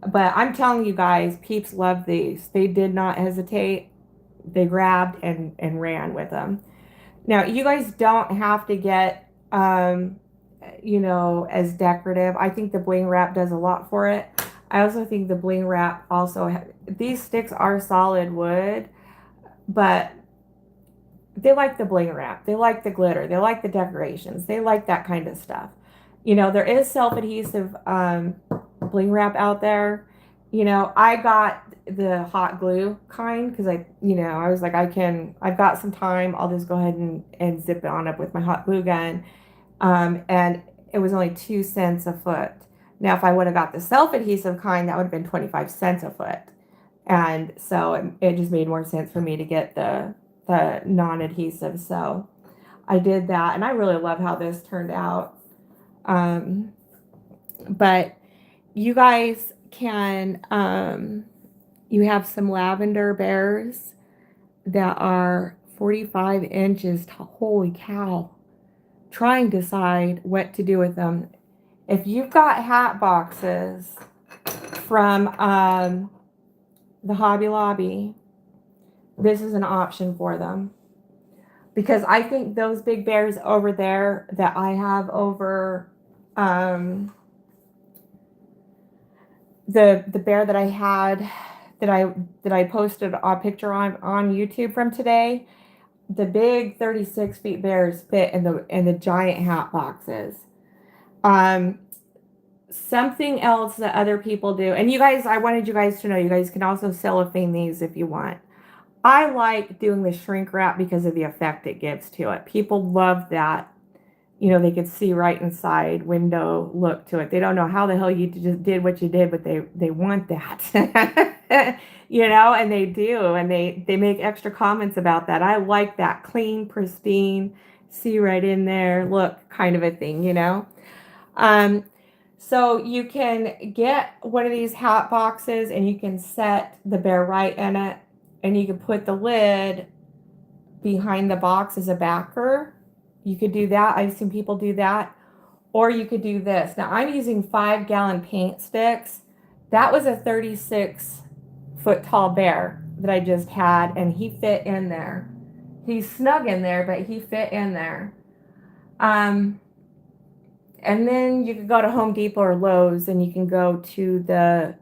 [SPEAKER 1] But I'm telling you guys, peeps love these. They did not hesitate. They grabbed and ran with them. Now, you guys don't have to get, as decorative. I think the bling wrap does a lot for it. I also think the bling wrap also, these sticks are solid wood, but they like the bling wrap. They like the glitter. They like the decorations. They like that kind of stuff. There is self-adhesive bling wrap out there. I got the hot glue kind because I was like, I've got some time. I'll just go ahead and zip it on up with my hot glue gun. And it was only 2 cents a foot. Now, if I would have got the self-adhesive kind, that would have been 25 cents a foot. And so it just made more sense for me to get the non-adhesive. So I did that, and I really love how this turned out. But you guys can, you have some lavender bears that are 45 inches tall. Holy cow. Try and decide what to do with them. If you've got hat boxes from the Hobby Lobby, this is an option for them. Because I think those big bears over there that I have over the bear that I had that I posted a picture on YouTube from today, the big 36 feet bears fit in the giant hat boxes. Something else that other people do, and you guys, I wanted you guys to know, you guys can also cellophane these if you want. I like doing the shrink wrap because of the effect it gives to it. People love that. They could see right inside window look to it. They don't know how the hell you just did what you did, but they want that. And they do. And they make extra comments about that. I like that clean, pristine, see right in there, look kind of a thing, So you can get one of these hat boxes and you can set the bear right in it. And you can put the lid behind the box as a backer. You could do that. I've seen people do that. Or you could do this. Now I'm using 5-gallon paint sticks. That was a 36-foot tall bear that I just had, and he fit in there. He's snug in there, but he fit in there. And then you could go to Home Depot or Lowe's, and you can go to the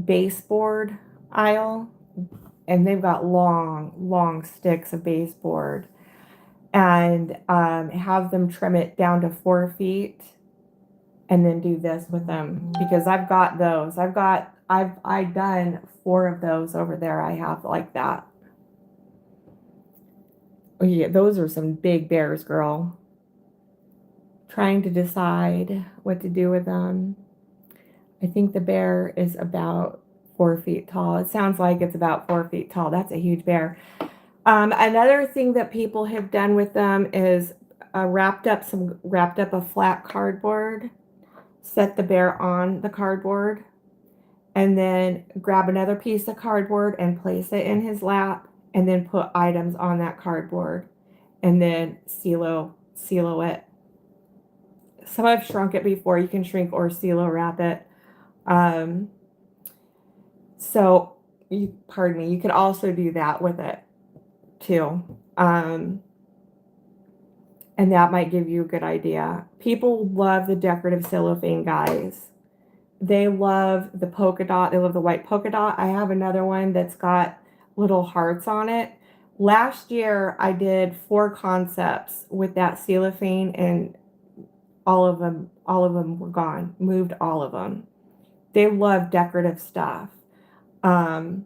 [SPEAKER 1] baseboard aisle, and they've got long sticks of baseboard, and have them trim it down to 4 feet and then do this with them because I've got those. I've done 4 of those over there. I have like that. Oh yeah, those are some big bears, girl. Trying to decide what to do with them. I think the bear is about 4 feet tall. It sounds like it's about 4 feet tall. That's a huge bear. Another thing that people have done with them is wrapped up a flat cardboard, set the bear on the cardboard, and then grab another piece of cardboard and place it in his lap, and then put items on that cardboard, and then silo it. Some I've shrunk it before. You can shrink or silo wrap it. Pardon me, you could also do that with it too. And that might give you a good idea. People love the decorative cellophane, guys. They love the polka dot. They love the white polka dot. I have another one that's got little hearts on it. Last year, I did 4 concepts with that cellophane, and all of them were gone. Moved all of them. They love decorative stuff. I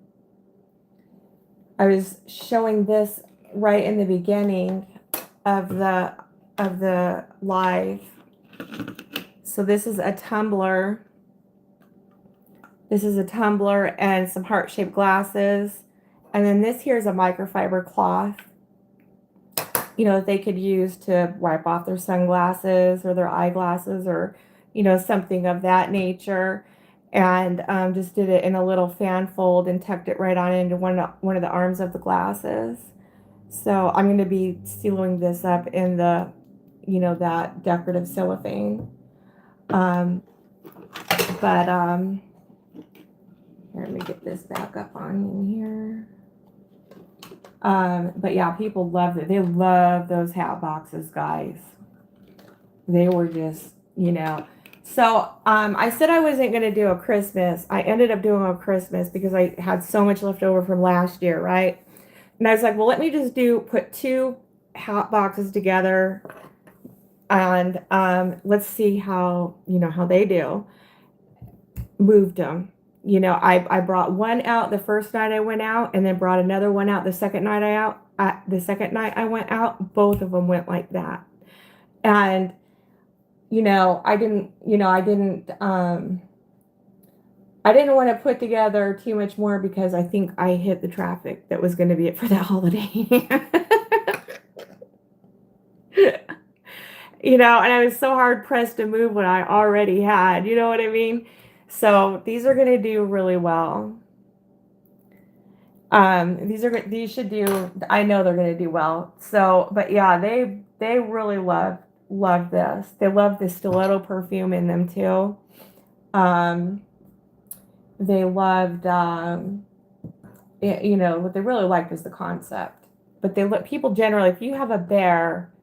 [SPEAKER 1] was showing this right in the beginning of the live. So this is a tumbler. This is a tumbler and some heart-shaped glasses. And then this here is a microfiber cloth, you know, that they could use to wipe off their sunglasses or their eyeglasses or, you know, something of that nature. And just did it in a little fan fold and tucked it right on into one of the arms of the glasses. So I'm going to be sealing this up in the, you know, that decorative cellophane. Here, let me get this back up on in here. But yeah, people love it. They love those hat boxes, guys. They were just, you know. So I said I wasn't going to do a Christmas. I ended up doing a Christmas because I had so much left over from last year, right? And I was like, well, let me just put 2 hat boxes together, and let's see how, you know, how they do. Moved them. You know, I brought one out the first night I went out, and then brought another one out the second night I went out. Both of them went like that. And you know, I didn't want to put together too much more because I think I hit the traffic that was going to be it for that holiday. You know, and I was so hard pressed to move what I already had. You know what I mean? So these are going to do really well. These should do. I know they're going to do well. So, but yeah, they really love this. They love the stiletto perfume in them too. They loved, you know, what they really liked was the concept. But people generally, if you have a bear,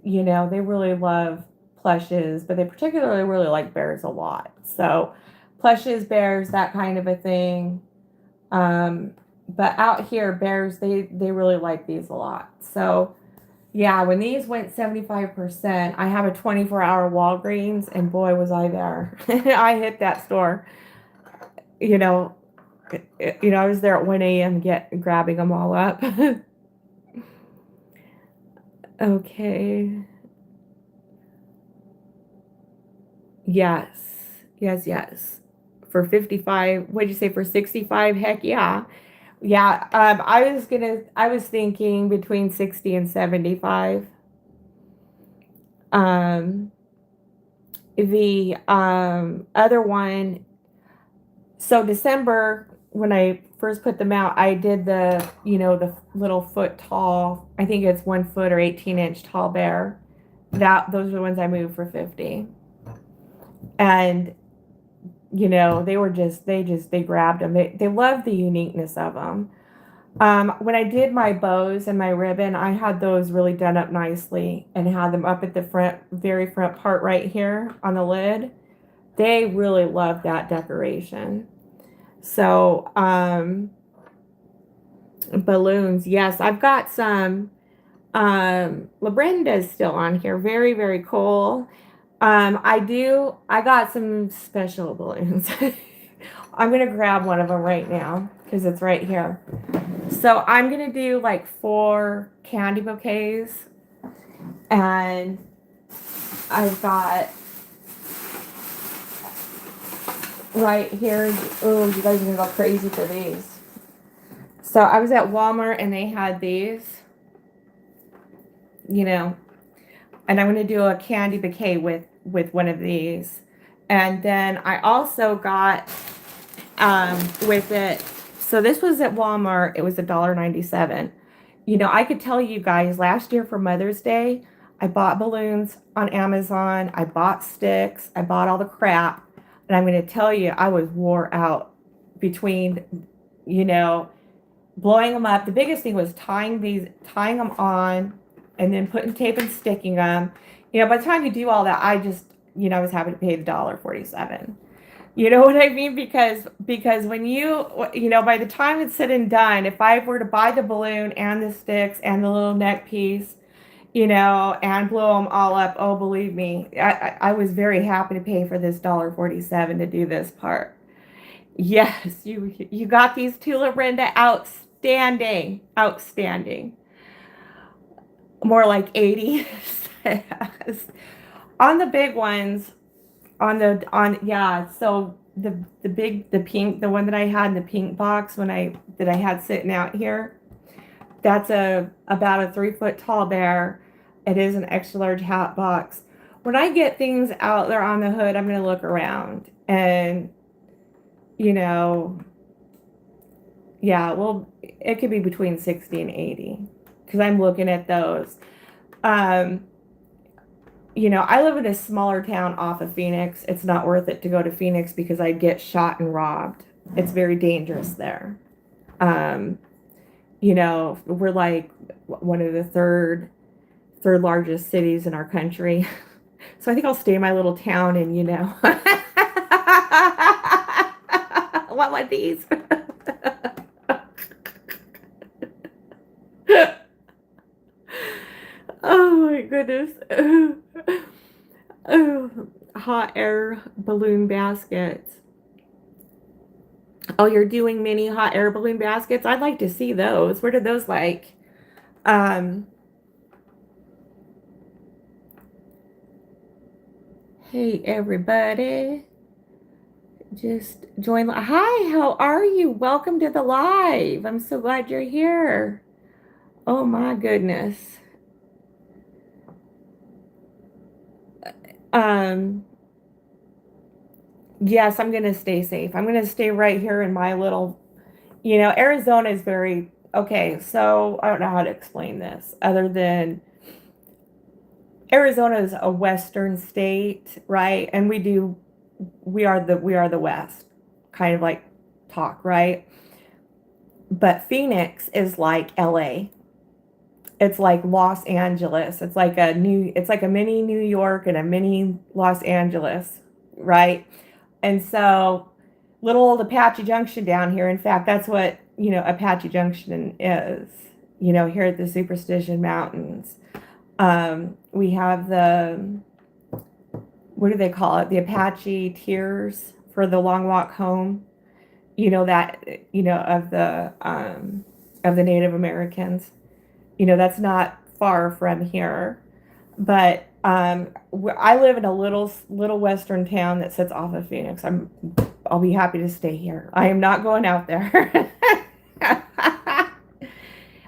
[SPEAKER 1] you know, they really love plushes, but they particularly really like bears a lot. So plushes, bears, that kind of a thing. But out here, bears, they really like these a lot. So yeah, when these went 75%, I have a 24-hour Walgreens, and boy, was I there. I hit that store. You know, I was there at 1 a.m. grabbing them all up. Okay. Yes. For 55, what'd you say, for 65? Heck yeah. Yeah, I was thinking between 60 and 75. The other one, so December, when I first put them out, I did the, you know, the little foot tall, I think it's 1 foot or 18-inch tall bear. Those are the ones I moved for 50. And you know, they grabbed them. They love the uniqueness of them. When I did my bows and my ribbon, I had those really done up nicely and had them up at the front, very front part right here on the lid. They really love that decoration. So, balloons. Yes, I've got some. LaBrenda's still on here. Very, very cool. I got some special balloons. I'm going to grab one of them right now because it's right here. So I'm going to do like 4 candy bouquets. And I've got right here. Oh, you guys are going to go crazy for these. So I was at Walmart and they had these, you know, and I'm going to do a candy bouquet with one of these. And then I also got with it. So this was at Walmart. It was $1.97. You know, I could tell you guys last year for Mother's Day, I bought balloons on Amazon. I bought sticks. I bought all the crap. And I'm going to tell you, I was wore out between, you know, blowing them up. The biggest thing was tying them on and then putting tape and sticking them. You know, by the time you do all that, I just, you know, I was happy to pay the $1.47. You know what I mean? Because when you know, by the time it's said and done, if I were to buy the balloon and the sticks and the little neck piece, you know, and blow them all up, oh, believe me, I was very happy to pay for this $1.47 to do this part. Yes, you got these too, Lorinda. Outstanding, outstanding. More like 80. Yes. On the big ones, yeah, so the pink, the one that I had in the pink box that I had sitting out here, that's about a 3-foot tall bear. It is an extra large hat box. When I get things out there on the hood, I'm going to look around and, you know, yeah, well, it could be between 60 and 80 because I'm looking at those. You know, I live in a smaller town off of Phoenix. It's not worth it to go to Phoenix because I'd get shot and robbed. It's very dangerous there. You know, we're like one of the third largest cities in our country. So I think I'll stay in my little town and, you know, what one of these? Oh my goodness. Oh, hot air balloon baskets. Oh, you're doing mini hot air balloon baskets? I'd like to see those. What are those like? Hey everybody. Just join. Hi, how are you? Welcome to the live. I'm so glad you're here. Oh my goodness. Yes, I'm going to stay safe. I'm going to stay right here in my little, you know, Arizona is very, okay, so I don't know how to explain this other than Arizona is a western state, right? And we are the West, kind of like talk, right? But Phoenix is like LA. It's like Los Angeles. It's like a mini New York and a mini Los Angeles, right? And so little old Apache Junction down here, in fact, that's what, you know, Apache Junction is, you know, here at the Superstition Mountains. We have what do they call it? The Apache Tears for the long walk home, you know, that, you know, of the Native Americans. You know, that's not far from here, but I live in a little western town that sits off of Phoenix. I'll be happy to stay here. I am not going out there.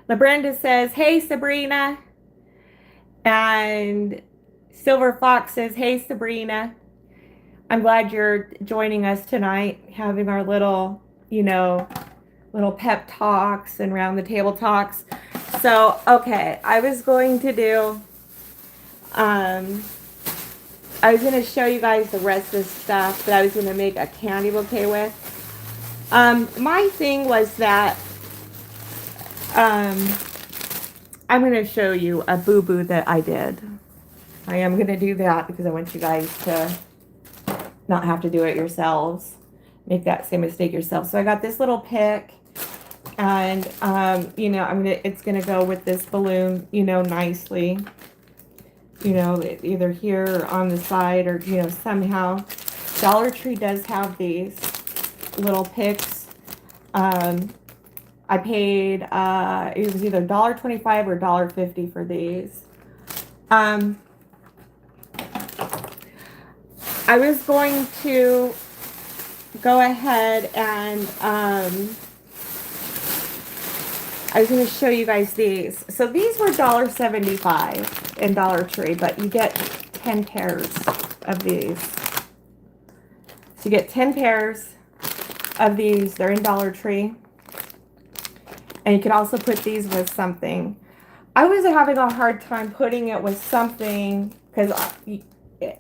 [SPEAKER 1] LaBrenda says, "Hey Sabrina," and Silver Fox says, "Hey Sabrina. I'm glad you're joining us tonight, having our little, you know, little pep talks and round the table talks." So, okay, I was going to do, I was going to show you guys the rest of the stuff that I was going to make a candy bouquet with. My thing was that, I'm going to show you a boo-boo that I did. I am going to do that because I want you guys to not have to do it yourselves. Make that same mistake yourself. So I got this little pick. And, you know, it's going to go with this balloon, you know, nicely. you know, either here or on the side or, you know, somehow. Dollar Tree does have these little picks. I paid, it was either $1.25 or $1.50 for these. I was going to go ahead and, I was going to show you guys these. So these were $1.75 in Dollar Tree, but you get 10 pairs of these. So you get 10 pairs of these. They're in Dollar Tree. And you can also put these with something. I was having a hard time putting it with something because,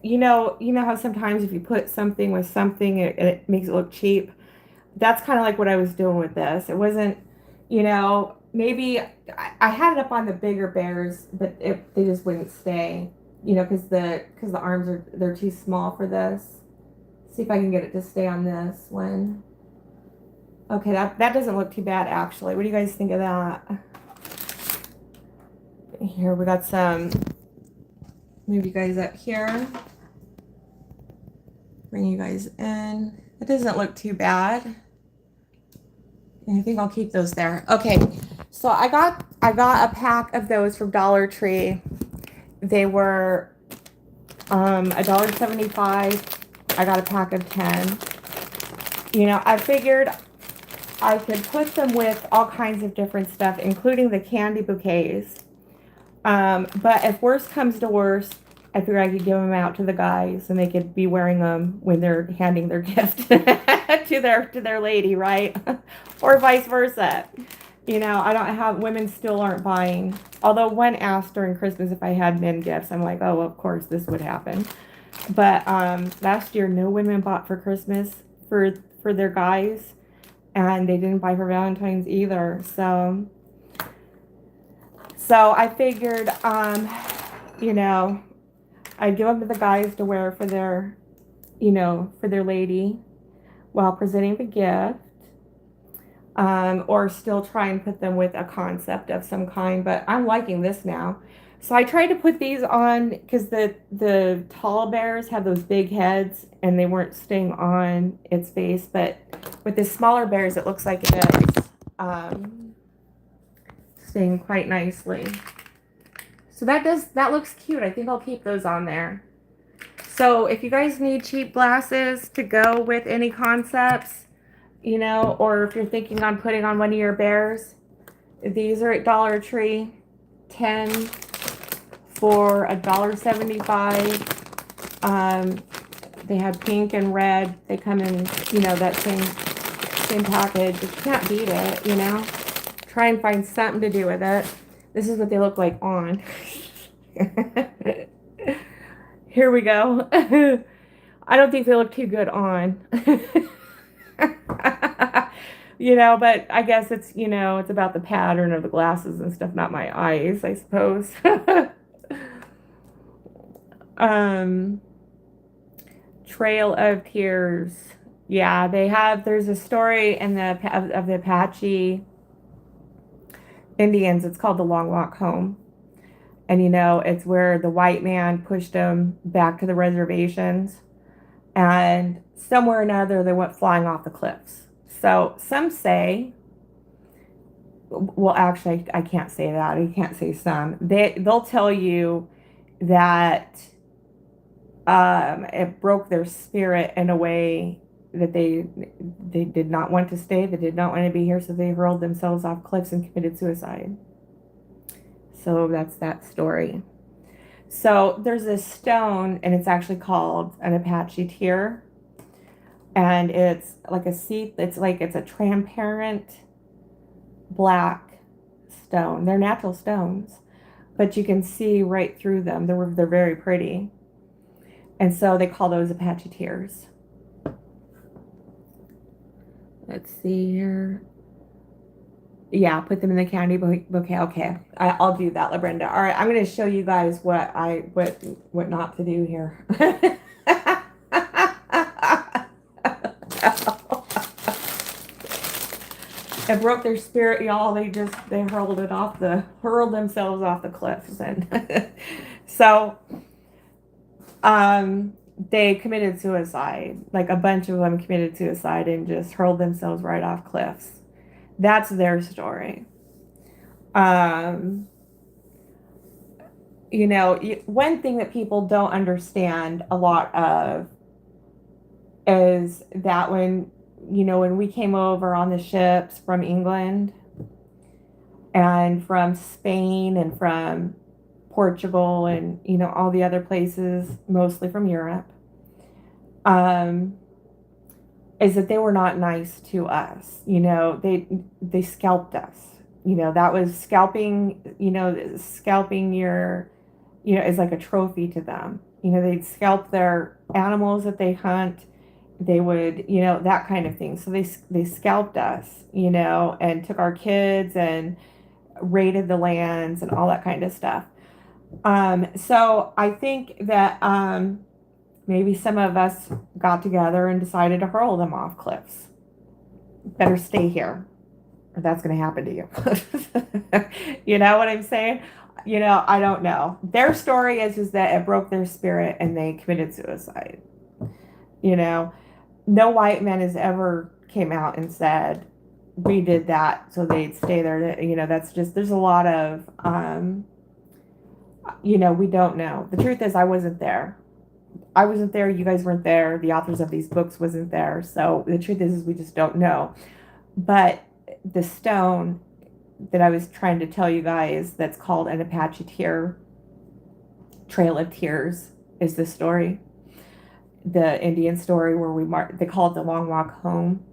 [SPEAKER 1] you know how sometimes if you put something with something, it makes it look cheap. That's kind of like what I was doing with this. It wasn't, you know, maybe I had it up on the bigger bears, but they just wouldn't stay, you know, because the arms they're too small for this. See if I can get it to stay on this one. Okay, that doesn't look too bad actually. What do you guys think of that? Here we got some. Move you guys up here. Bring you guys in. It doesn't look too bad. I think I'll keep those there. Okay, so I got a pack of those from Dollar Tree. They were $1.75. I got a pack of 10. You know, I figured I could put them with all kinds of different stuff, including the candy bouquets. But if worst comes to worst, I figured I could give them out to the guys and they could be wearing them when they're handing their gift to their lady, right? Or vice versa. You know, I don't have, women still aren't buying. Although one asked during Christmas if I had men gifts. I'm like, oh, of course this would happen. But last year, no women bought for Christmas for their guys. And they didn't buy for Valentine's either. So I figured, you know, I'd give them to the guys to wear for their, you know, for their lady while presenting the gift. Or still try and put them with a concept of some kind. But I'm liking this now. So I tried to put these on because the tall bears have those big heads and they weren't staying on its face. But with the smaller bears, it looks like it is staying quite nicely. So that looks cute. I think I'll keep those on there. So if you guys need cheap glasses to go with any concepts, you know, or if you're thinking on putting on one of your bears, these are at Dollar Tree. 10 for $1.75. They have pink and red. They come in, you know, that same package. You can't beat it, you know. Try and find something to do with it. This is what they look like on. Here we go. I don't think they look too good on. You know, but I guess it's, you know, it's about the pattern of the glasses and stuff, not my eyes, I suppose. Trail of Tears. Yeah, there's a story in of the Apache Indians. It's called The Long Walk Home. And, you know, it's where the white man pushed them back to the reservations. And somewhere or another, they went flying off the cliffs. So some say, well, actually, I can't say that. I can't say some. They'll tell you that it broke their spirit in a way that they did not want to stay. They did not want to be here, so they hurled themselves off cliffs and committed suicide. So that's that story. So there's this stone, and it's actually called an Apache tear. And it's like it's a transparent black stone. They're natural stones, but you can see right through them. They're very pretty. And so they call those Apache tears. Let's see here. Yeah, put them in the candy bouquet. Okay, I'll do that, LaBrenda. All right, I'm going to show you guys what not to do here. It broke their spirit, y'all. They hurled themselves off the cliffs, and so They committed suicide. Like a bunch of them committed suicide and just hurled themselves right off cliffs. That's their story. Um, one thing that people don't understand a lot of is that when we came over on the ships from England and from Spain and from Portugal and, all the other places, mostly from Europe, um, is that they were not nice to us. They scalped us. That was scalping, scalping your, is like a trophy to them. They'd scalp their animals that they hunt. They would, that kind of thing. So they scalped us, and took our kids and raided the lands and all that kind of stuff. So I think that maybe some of us got together and decided to hurl them off cliffs. Better stay here, or that's going to happen to you. You know what I'm saying? I don't know. Their story is that it broke their spirit and they committed suicide. No white man has ever came out and said we did that so they'd stay there. That's just, there's a lot of we don't know. The truth is I wasn't there. You guys weren't there, the authors of these books wasn't there, so the truth is we just don't know. But the stone that I was trying to tell you guys, that's called an Apache Tear, Trail of Tears, is the story, the Indian story where they call it the Long Walk Home.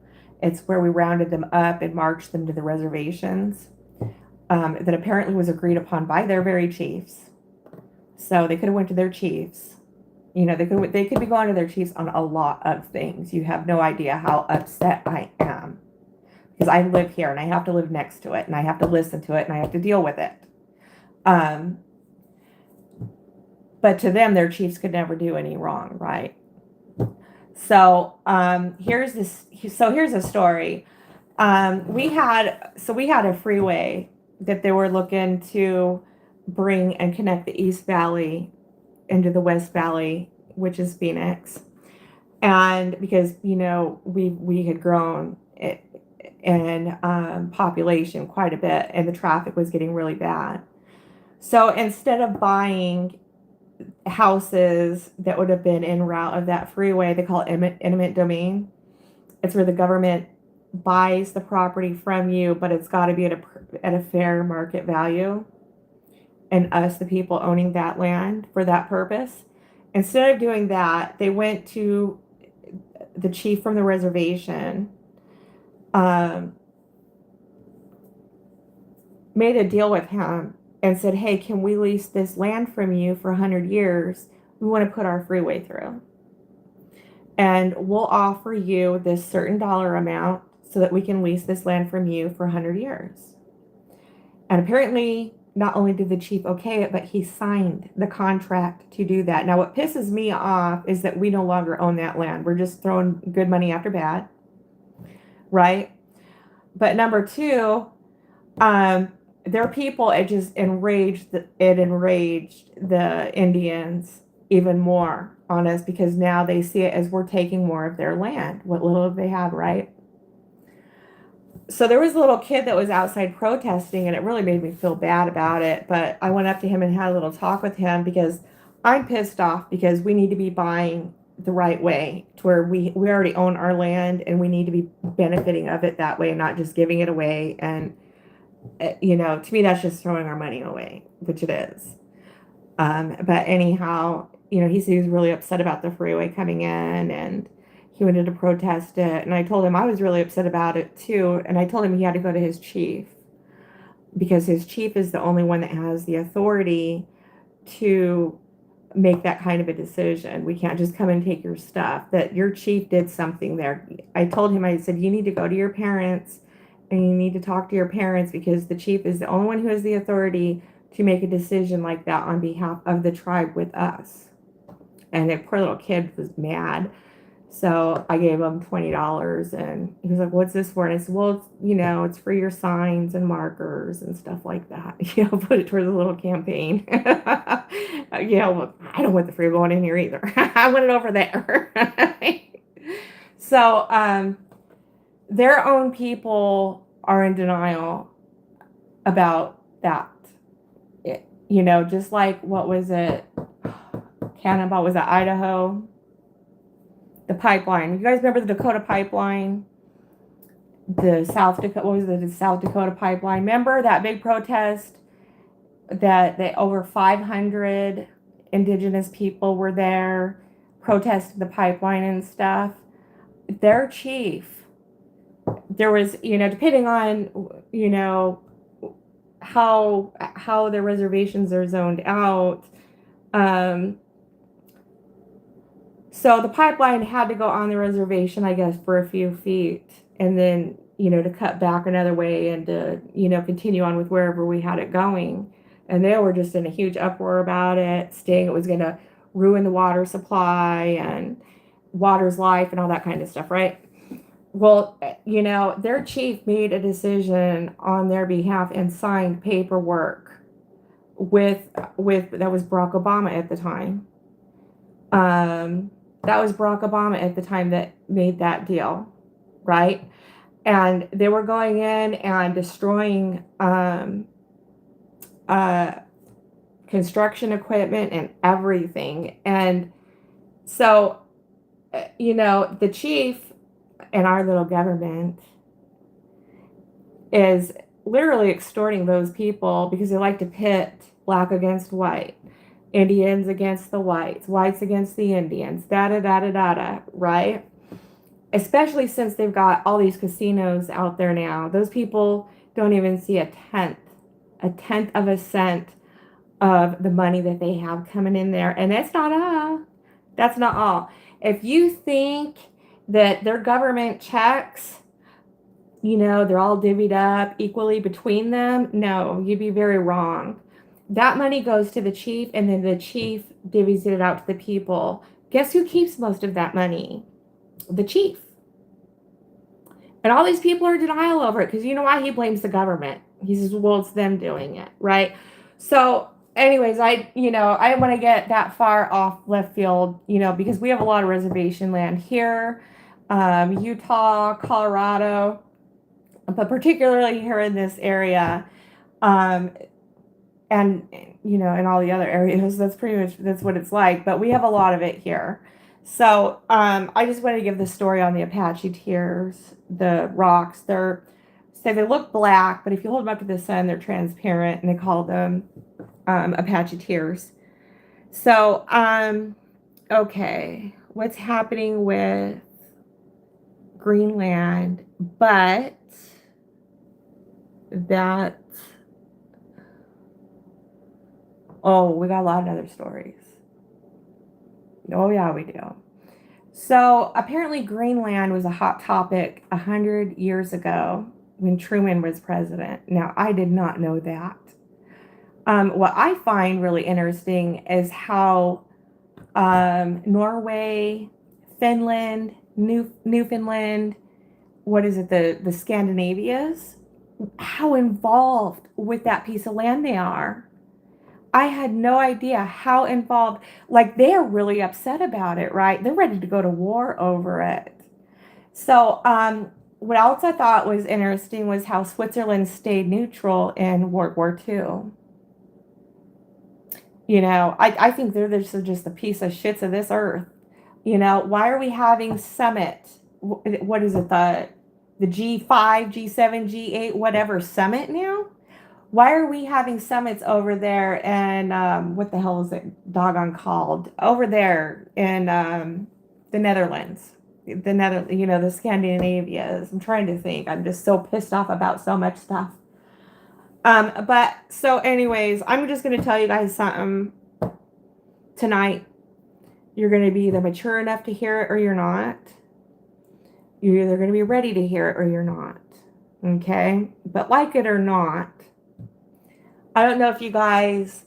[SPEAKER 1] It's where we rounded them up and marched them to the reservations, that apparently was agreed upon by their very chiefs. So they could have went to their chiefs. They could be going to their chiefs on a lot of things. You have no idea how upset I am, because I live here and I have to live next to it and I have to listen to it and I have to deal with it. But to them, their chiefs could never do any wrong, right? So here's a story. We had a freeway that they were looking to bring and connect the East Valley into the West Valley, which is Phoenix. And because, we had grown in population quite a bit and the traffic was getting really bad. So instead of buying houses that would have been en route of that freeway, they call it eminent domain. It's where the government buys the property from you, but it's got to be at a fair market value, and us, the people owning that land for that purpose. Instead of doing that, they went to the chief from the reservation, made a deal with him and said, hey, can we lease this land from you for 100 years? We want to put our freeway through. And we'll offer you this certain dollar amount so that we can lease this land from you for 100 years. And apparently, not only did the chief okay it, but he signed the contract to do that. Now, what pisses me off is that we no longer own that land. We're just throwing good money after bad, right? But number two, their people, it enraged the Indians even more on us, because now they see it as we're taking more of their land, what little they have, right? So there was a little kid that was outside protesting, and it really made me feel bad about it. But I went up to him and had a little talk with him, because I'm pissed off, because we need to be buying the right way to where we already own our land and we need to be benefiting of it that way and not just giving it away. And, to me, that's just throwing our money away, which it is. But anyhow, he said he was really upset about the freeway coming in and he wanted to protest it. And I told him I was really upset about it too. And I told him he had to go to his chief, because his chief is the only one that has the authority to make that kind of a decision. We can't just come and take your stuff. That your chief did something there. I told him, I said, you need to go to your parents and you need to talk to your parents, because the chief is the only one who has the authority to make a decision like that on behalf of the tribe with us. And the poor little kid was mad. So I gave him $20, and he was like, "What's this for?" And I said, "Well, it's for your signs and markers and stuff like that. Put it towards a little campaign." I don't want the free going in here either. I want it over there. So, their own people are in denial about that. Just like, what was it? Cannonball, was that Idaho? The pipeline. You guys remember the Dakota pipeline? The South Dakota, what was it? The South Dakota pipeline. Remember that big protest that over 500 indigenous people were there protesting the pipeline and stuff? Their chief, there was, depending on, how the reservations are zoned out. So the pipeline had to go on the reservation, I guess, for a few feet, and then, to cut back another way and to, continue on with wherever we had it going. And they were just in a huge uproar about it, saying it was going to ruin the water supply and water's life and all that kind of stuff, right? Well, their chief made a decision on their behalf and signed paperwork with that was Barack Obama at the time. That was Barack Obama at the time that made that deal, right? And they were going in and destroying construction equipment and everything. And so, the chief in our little government is literally extorting those people because they like to pit black against white, Indians against the whites, whites against the Indians, right? Especially since they've got all these casinos out there now. Those people don't even see a tenth of a cent of the money that they have coming in there. And that's not all. If you think that their government checks, they're all divvied up equally between them, no, you'd be very wrong. That money goes to the chief, and then the chief divvies it out to the people. Guess who keeps most of that money? The chief. And all these people are in denial over it because you know why? He blames the government. He says, well, it's them doing it, right? So anyways, I didn't want to get that far off left field, because we have a lot of reservation land here, Utah, Colorado, but particularly here in this area, and in all the other areas. That's what it's like, but we have a lot of it here. So I just wanted to give the story on the Apache tears. The rocks, they look black, but if you hold them up to the sun, they're transparent, and they call them Apache tears. So okay, what's happening with Greenland? But that, we got a lot of other stories. Oh yeah, we do. So apparently Greenland was a hot topic 100 years ago when Truman was president. Now, I did not know that. What I find really interesting is how Norway, Finland, Newfoundland, what is it, the Scandinavias, how involved with that piece of land they are. I had no idea how involved, like they're really upset about it, right? They're ready to go to war over it. So what else I thought was interesting was how Switzerland stayed neutral in World War II. I think they're just a piece of shits of this earth. Why are we having summit? What is it, the G5, G7, G8, whatever summit now? Why are we having summits over there? And what the hell is it doggone called? Over there in the Netherlands. The Scandinavias. I'm trying to think. I'm just so pissed off about so much stuff. But so anyways, I'm just going to tell you guys something tonight. You're going to be either mature enough to hear it or you're not. You're either going to be ready to hear it or you're not. Okay? But like it or not, I don't know if you guys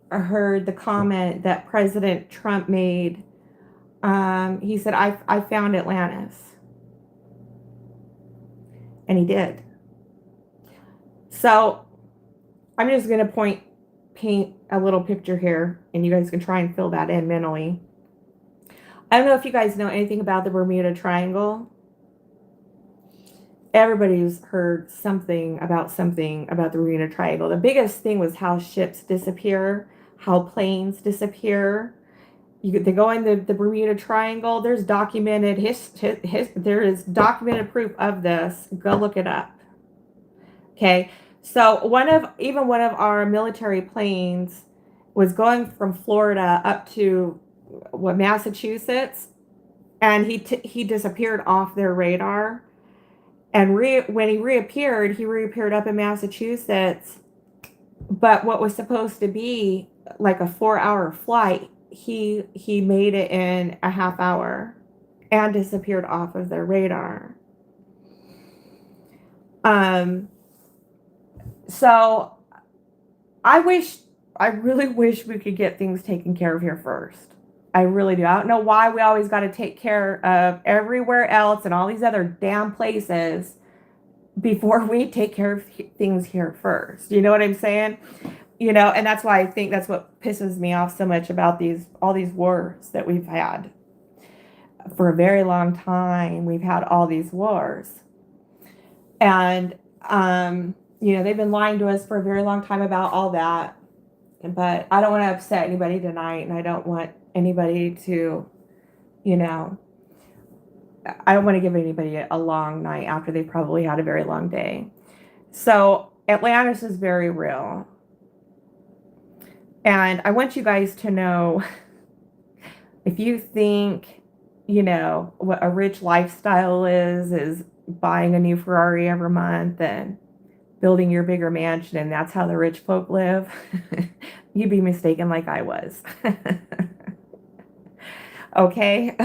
[SPEAKER 1] heard the comment that President Trump made He said, I found Atlantis. And he did. So I'm just going to paint a little picture here, and you guys can try and fill that in mentally. I don't know if you guys know anything about the Bermuda Triangle. Everybody's heard something about the Bermuda Triangle. The biggest thing was how ships disappear, how planes disappear. They go in the Bermuda Triangle. There's documented there is documented proof of this. Go look it up. Okay, so one of our military planes was going from Florida up to Massachusetts, and he disappeared off their radar. And when he reappeared up in Massachusetts. But what was supposed to be like a 4-hour flight, he made it in a half hour and disappeared off of their radar. So I really wish we could get things taken care of here first. I really do. I don't know why we always got to take care of everywhere else and all these other damn places before we take care of things here first. You know what I'm saying? You know, and that's why I think that's what pisses me off so much about all these wars that we've had. For a very long time, we've had all these wars. And, you know, they've been lying to us for a very long time about all that. But I don't want to upset anybody tonight, and I don't want anybody to, you know, I don't want to give anybody a long night after they've probably had a very long day. So Atlantis is very real. And I want you guys to know, if you think, you know, what a rich lifestyle is buying a new Ferrari every month and building your bigger mansion, and that's how the rich folk live, you'd be mistaken like I was. Okay?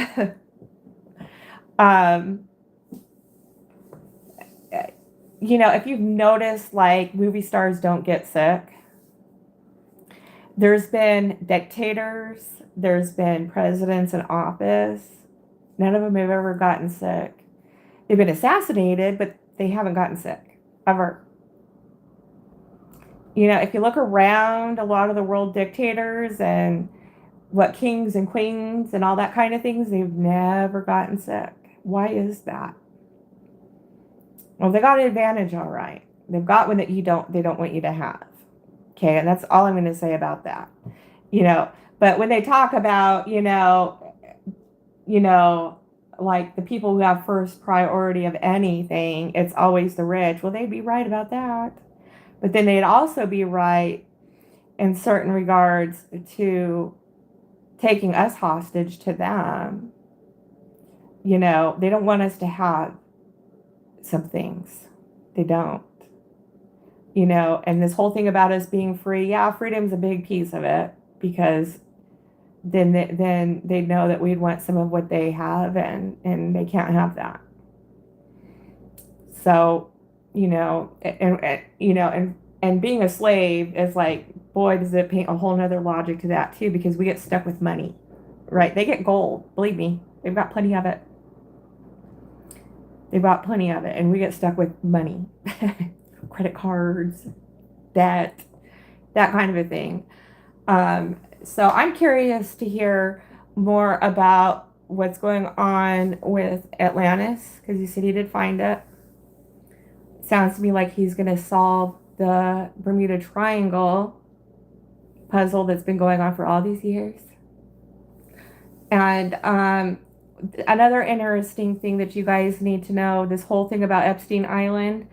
[SPEAKER 1] You know, if you've noticed, like, movie stars don't get sick. There's been dictators, there's been presidents in office. None of them have ever gotten sick. They've been assassinated, but they haven't gotten sick, ever. You know, if you look around a lot of the world dictators and what kings and queens and all that kind of things, they've never gotten sick. Why is that? Well, they got an advantage, all right. They've got one that they don't want you to have. Okay, and that's all I'm going to say about that. You know, but when they talk about, you know, like the people who have first priority of anything, it's always the rich. Well, they'd be right about that. But then they'd also be right in certain regards to taking us hostage to them. You know, they don't want us to have some things. They don't. You know, and this whole thing about us being free, yeah, freedom's a big piece of it, because then they know that we'd want some of what they have, and they can't have that. So, you know, and being a slave is like, boy, does it paint a whole nother logic to that too, because we get stuck with money, right? They get gold, believe me, they've got plenty of it. They've got plenty of it, and we get stuck with money. Credit cards, debt, that kind of a thing. So I'm curious to hear more about what's going on with Atlantis, because you said he did find it. Sounds to me like he's going to solve the Bermuda Triangle puzzle that's been going on for all these years. And another interesting thing that you guys need to know, this whole thing about Epstein Island,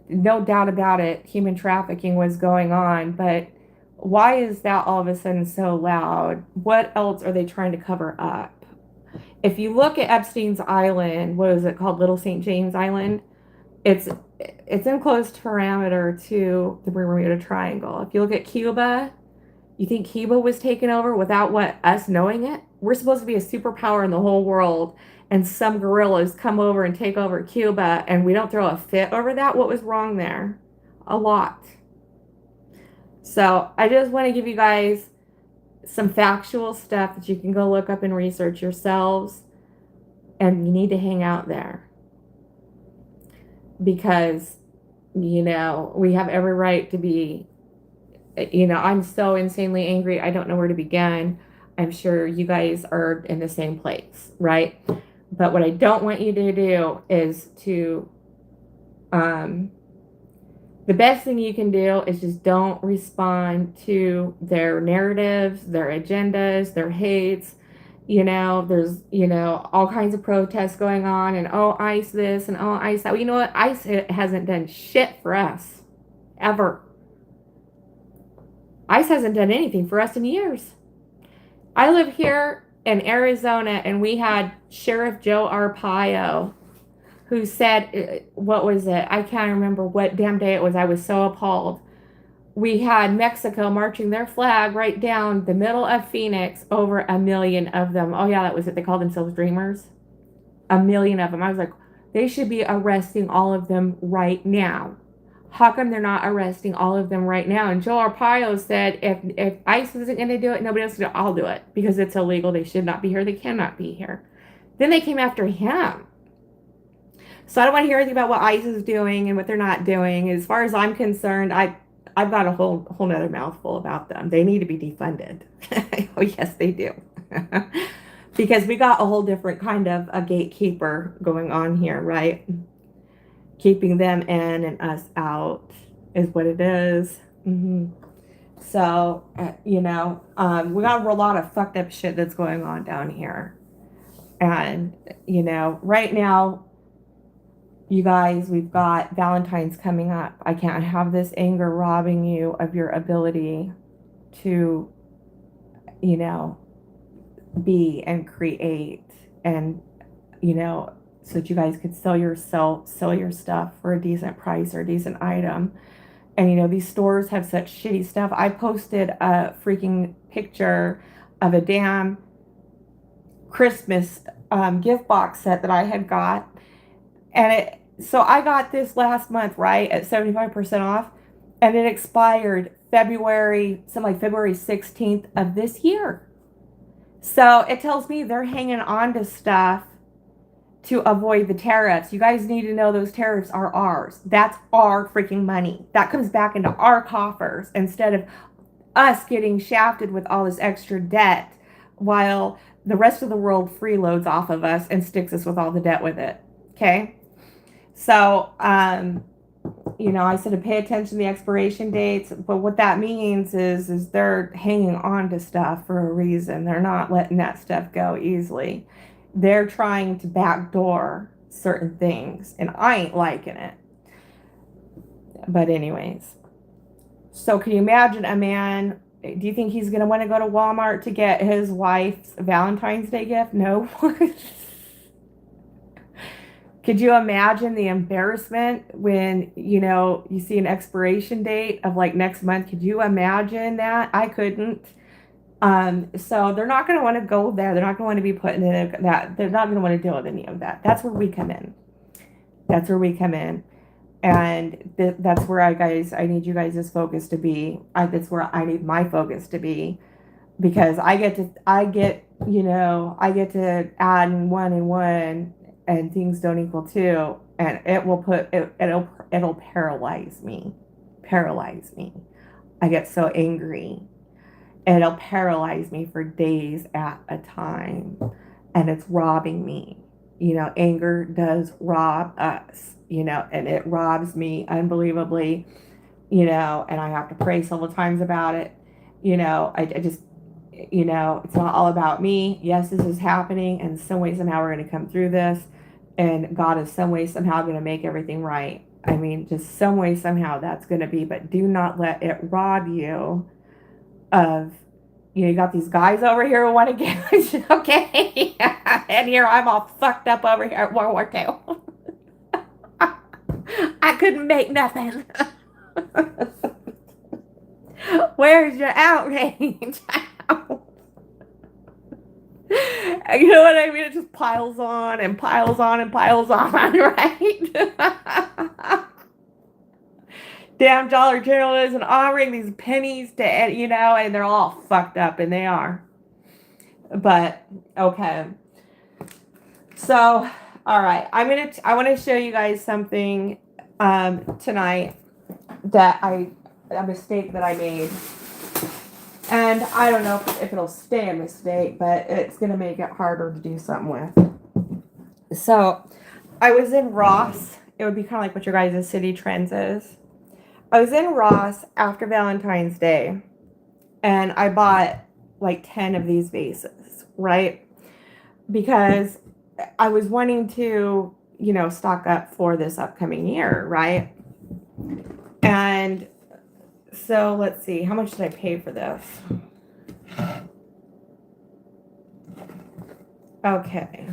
[SPEAKER 1] no doubt about it, human trafficking was going on, but why is that all of a sudden so loud? What else are they trying to cover up? If you look at Epstein's Island, what is it called? Little St. James Island? It's in close parameter to the Bermuda Triangle. If you look at Cuba, you think Cuba was taken over without us knowing it? We're supposed to be a superpower in the whole world, and some gorillas come over and take over Cuba, and we don't throw a fit over that? What was wrong there? A lot. So I just want to give you guys some factual stuff that you can go look up and research yourselves, and you need to hang out there because, we have every right to be, I'm so insanely angry. I don't know where to begin. I'm sure you guys are in the same place, right? But what I don't want you to do is to, the best thing you can do is just don't respond to their narratives, their agendas, their hates. There's, all kinds of protests going on, and ICE this and ICE that. Well, you know what? ICE hasn't done shit for us, ever. ICE hasn't done anything for us in years. I live here in Arizona, and we had Sheriff Joe Arpaio, who said, what was it? I can't remember what damn day it was. I was so appalled. We had Mexico marching their flag right down the middle of Phoenix, over 1 million of them. Oh, yeah, that was it. They called themselves dreamers. 1 million of them. I was like, they should be arresting all of them right now. How come they're not arresting all of them right now? And Joe Arpaio said, if ICE isn't going to do it, nobody else will do it. I'll do it because it's illegal. They should not be here. They cannot be here. Then they came after him. So I don't want to hear anything about what ICE is doing and what they're not doing. As far as I'm concerned, I've got a whole nother mouthful about them. They need to be defunded. Oh, yes, they do. Because we got a whole different kind of a gatekeeper going on here, right? Keeping them in and us out is what it is. Mm-hmm. So, we got a lot of fucked up shit that's going on down here. And, right now, you guys, we've got Valentine's coming up. I can't have this anger robbing you of your ability to, be and create and, so that you guys could sell your stuff for a decent price or a decent item. And, these stores have such shitty stuff. I posted a freaking picture of a damn Christmas gift box set that I had got. And so I got this last month, right, at 75% off, and it expired February 16th of this year. So it tells me they're hanging on to stuff to avoid the tariffs. You guys need to know those tariffs are ours. That's our freaking money. That comes back into our coffers instead of us getting shafted with all this extra debt while the rest of the world freeloads off of us and sticks us with all the debt with it. Okay? So, I said to pay attention to the expiration dates, but what that means is they're hanging on to stuff for a reason. They're not letting that stuff go easily. They're trying to backdoor certain things, and I ain't liking it. But anyways, so can you imagine a man? Do you think he's going to want to go to Walmart to get his wife's Valentine's Day gift? No. Could you imagine the embarrassment when, you see an expiration date of like next month? Could you imagine that? I couldn't. So they're not going to want to go there. They're not going to want to be put in that. They're not going to want to deal with any of that. That's where we come in. That's where we come in. And that's where I need you guys' focus to be. That's where I need my focus to be, because I get to add one and one, and things don't equal two, and it'll paralyze me. I get so angry. It'll paralyze me for days at a time, and it's robbing me. Anger does rob us, and it robs me unbelievably, and I have to pray several times about it. I just, it's not all about me. Yes, this is happening, and some way, somehow we're going to come through this, and God is some way, somehow going to make everything right. I mean, just some way, somehow that's going to be, but do not let it rob you of, you got these guys over here who want to get, okay, and here I'm all fucked up over here at World War II. I couldn't make nothing. Where's your outrage? You know what I mean? It just piles on and piles on and piles on, right? damn Dollar General isn't offering these pennies to, you know, and they're all fucked up, and they are. But okay. So, all right, I want to show you guys something tonight that a mistake that I made. And I don't know if it'll stay a mistake, but it's going to make it harder to do something with. So, I was in Ross. It would be kind of like what your guys' city trends is. I was in Ross after Valentine's Day, and I bought like 10 of these vases, right? Because I was wanting to, you know, stock up for this upcoming year, right? And so let's see, how much did I pay for this? Okay.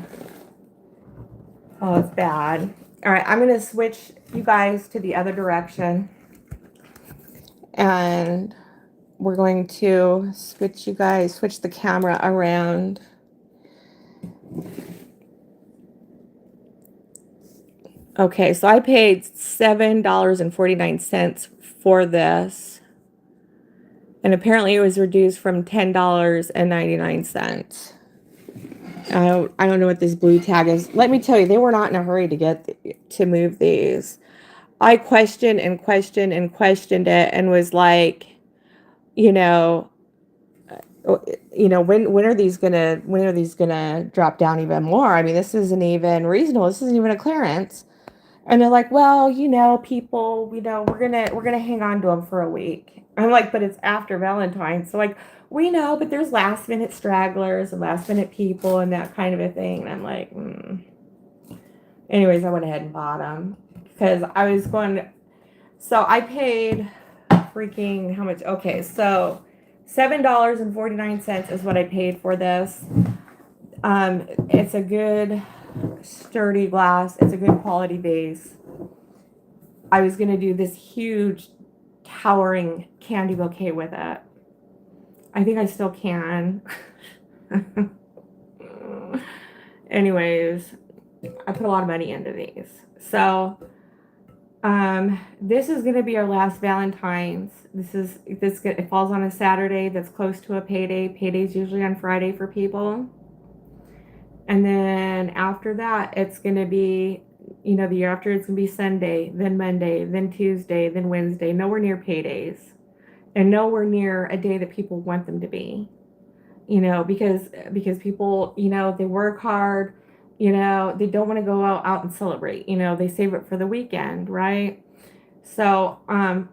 [SPEAKER 1] Oh, it's bad. All right, I'm going to switch you guys to the other direction. And we're going to switch the camera around. Okay, so I paid $7.49 for this. And apparently it was reduced from $10.99. I don't know what this blue tag is. Let me tell you, they were not in a hurry to move these. I questioned and questioned and questioned it and was like, you know, when are these gonna drop down even more? I mean, this isn't even reasonable. This isn't even a clearance. And they're like, well, you know, people, you know, we're gonna hang on to them for a week. I'm like, but it's after Valentine's, so like, we know, but there's last minute stragglers and last minute people and that kind of a thing. And I'm like, Anyways, I went ahead and bought them because I was going to, so I paid freaking how much? Okay, so $7.49 is what I paid for this. It's a good sturdy glass. It's a good quality vase. I was going to do this huge towering candy bouquet with it. I think I still can. Anyways, I put a lot of money into these. So, this is going to be our last Valentine's. It falls on a Saturday that's close to a payday. Payday's usually on Friday for people. And then after that, it's going to be, you know, the year after it's going to be Sunday, then Monday, then Tuesday, then Wednesday. Nowhere near paydays. And nowhere near a day that people want them to be. You know, because people, you know, they work hard, you know, they don't want to go out and celebrate, you know, they save it for the weekend, right? So,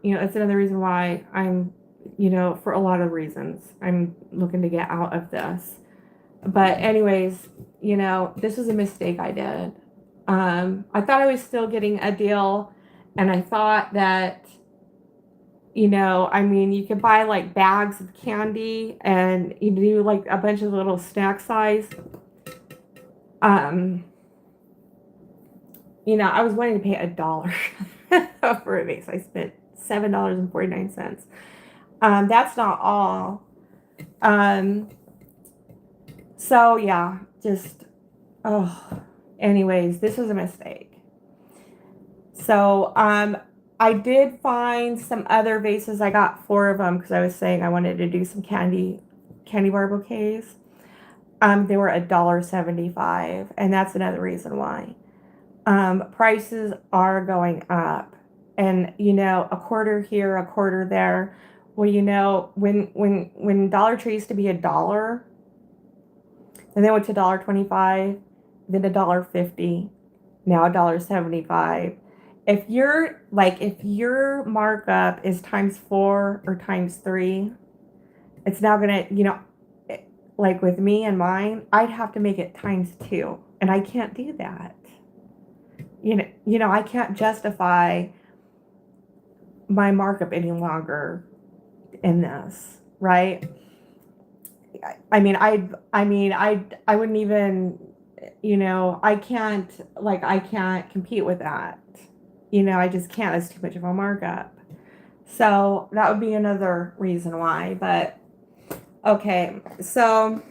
[SPEAKER 1] you know, it's another reason why I'm, you know, for a lot of reasons, I'm looking to get out of this. But anyways, you know, this was a mistake I did. I thought I was still getting a deal, and I thought that, you know, I mean, you could buy like bags of candy and you do like a bunch of little snack size. You know, I was wanting to pay $1 for a vase. I spent $7.49. That's not all. So yeah, just, anyways, this was a mistake. So, I did find some other vases. I got 4 of them because I was saying I wanted to do some candy bar bouquets. They were $1.75, and that's another reason why. Prices are going up, and you know, a quarter here, a quarter there. Well, you know, when Dollar Tree used to be $1, and then went to $1.25, then $1.50, now $1.75. If your markup is times 4 or times 3, it's now gonna, you know, like with me and mine, I'd have to make it times 2, and I can't do that. You know, I can't justify my markup any longer in this, right? I wouldn't even, you know, I can't compete with that. You know, I just can't. It's too much of a markup. So that would be another reason why. But okay, so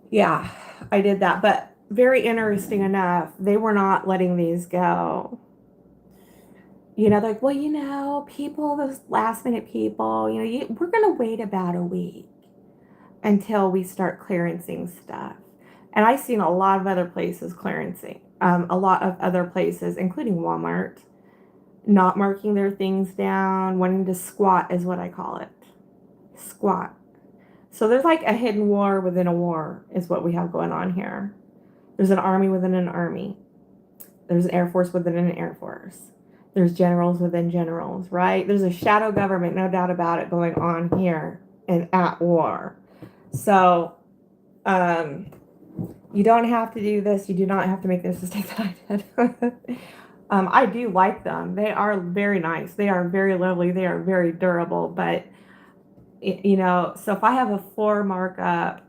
[SPEAKER 1] yeah, I did that. But very interesting enough, they were not letting these go. like, well, people, those last minute people, we're going to wait about a week until we start clearancing stuff. And I've seen a lot of other places clearancing, a lot of other places, including Walmart, not marking their things down, wanting to squat is what I call it. Squat. So there's like a hidden war within a war is what we have going on here. There's an army within an army. There's an air force within an air force. There's generals within generals, right? There's a shadow government, no doubt about it, going on here and at war. So you don't have to do this. You do not have to make this mistake that I did. I do like them. They are very nice. They are very lovely. They are very durable. But, so if I have a 4 markup,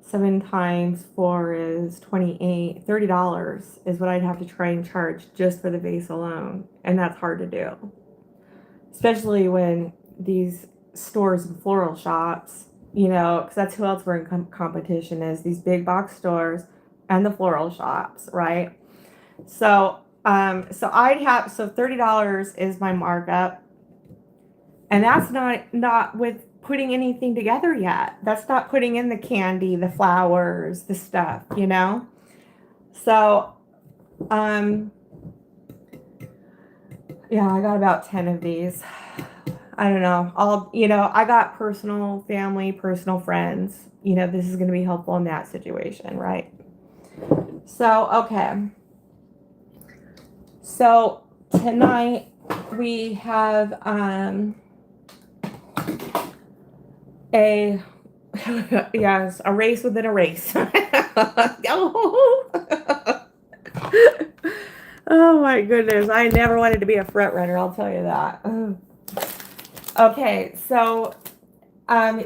[SPEAKER 1] 7 times 4 is 28. $30 is what I'd have to try and charge just for the vase alone. And that's hard to do. Especially when these stores and floral shops, because that's who else we're in competition is, these big box stores and the floral shops, right? So so $30 is my markup, and that's not with putting anything together yet. That's not putting in the candy, the flowers, the stuff, So, yeah, I got about 10 of these. I don't know. I got personal family, personal friends. This is going to be helpful in that situation, right? So, okay. So tonight we have a a race within a race. Oh my goodness, I never wanted to be a front runner, I'll tell you that. Okay, so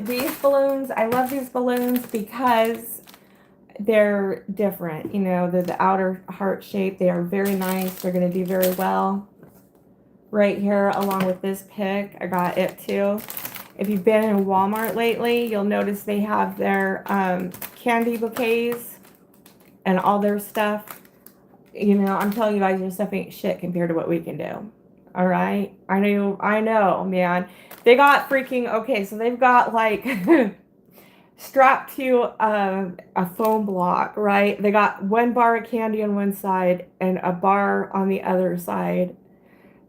[SPEAKER 1] these balloons, I love these balloons because they're different. They're the outer heart shape. They are very nice. They're going to do very well right here along with this pick. I got it too. If you've been in Walmart lately, you'll notice they have their candy bouquets and all their stuff. I'm telling you guys, your stuff ain't shit compared to what we can do. All right? I know, man. They got so they've got like strapped to a foam block, right? They got 1 bar of candy on one side and a bar on the other side.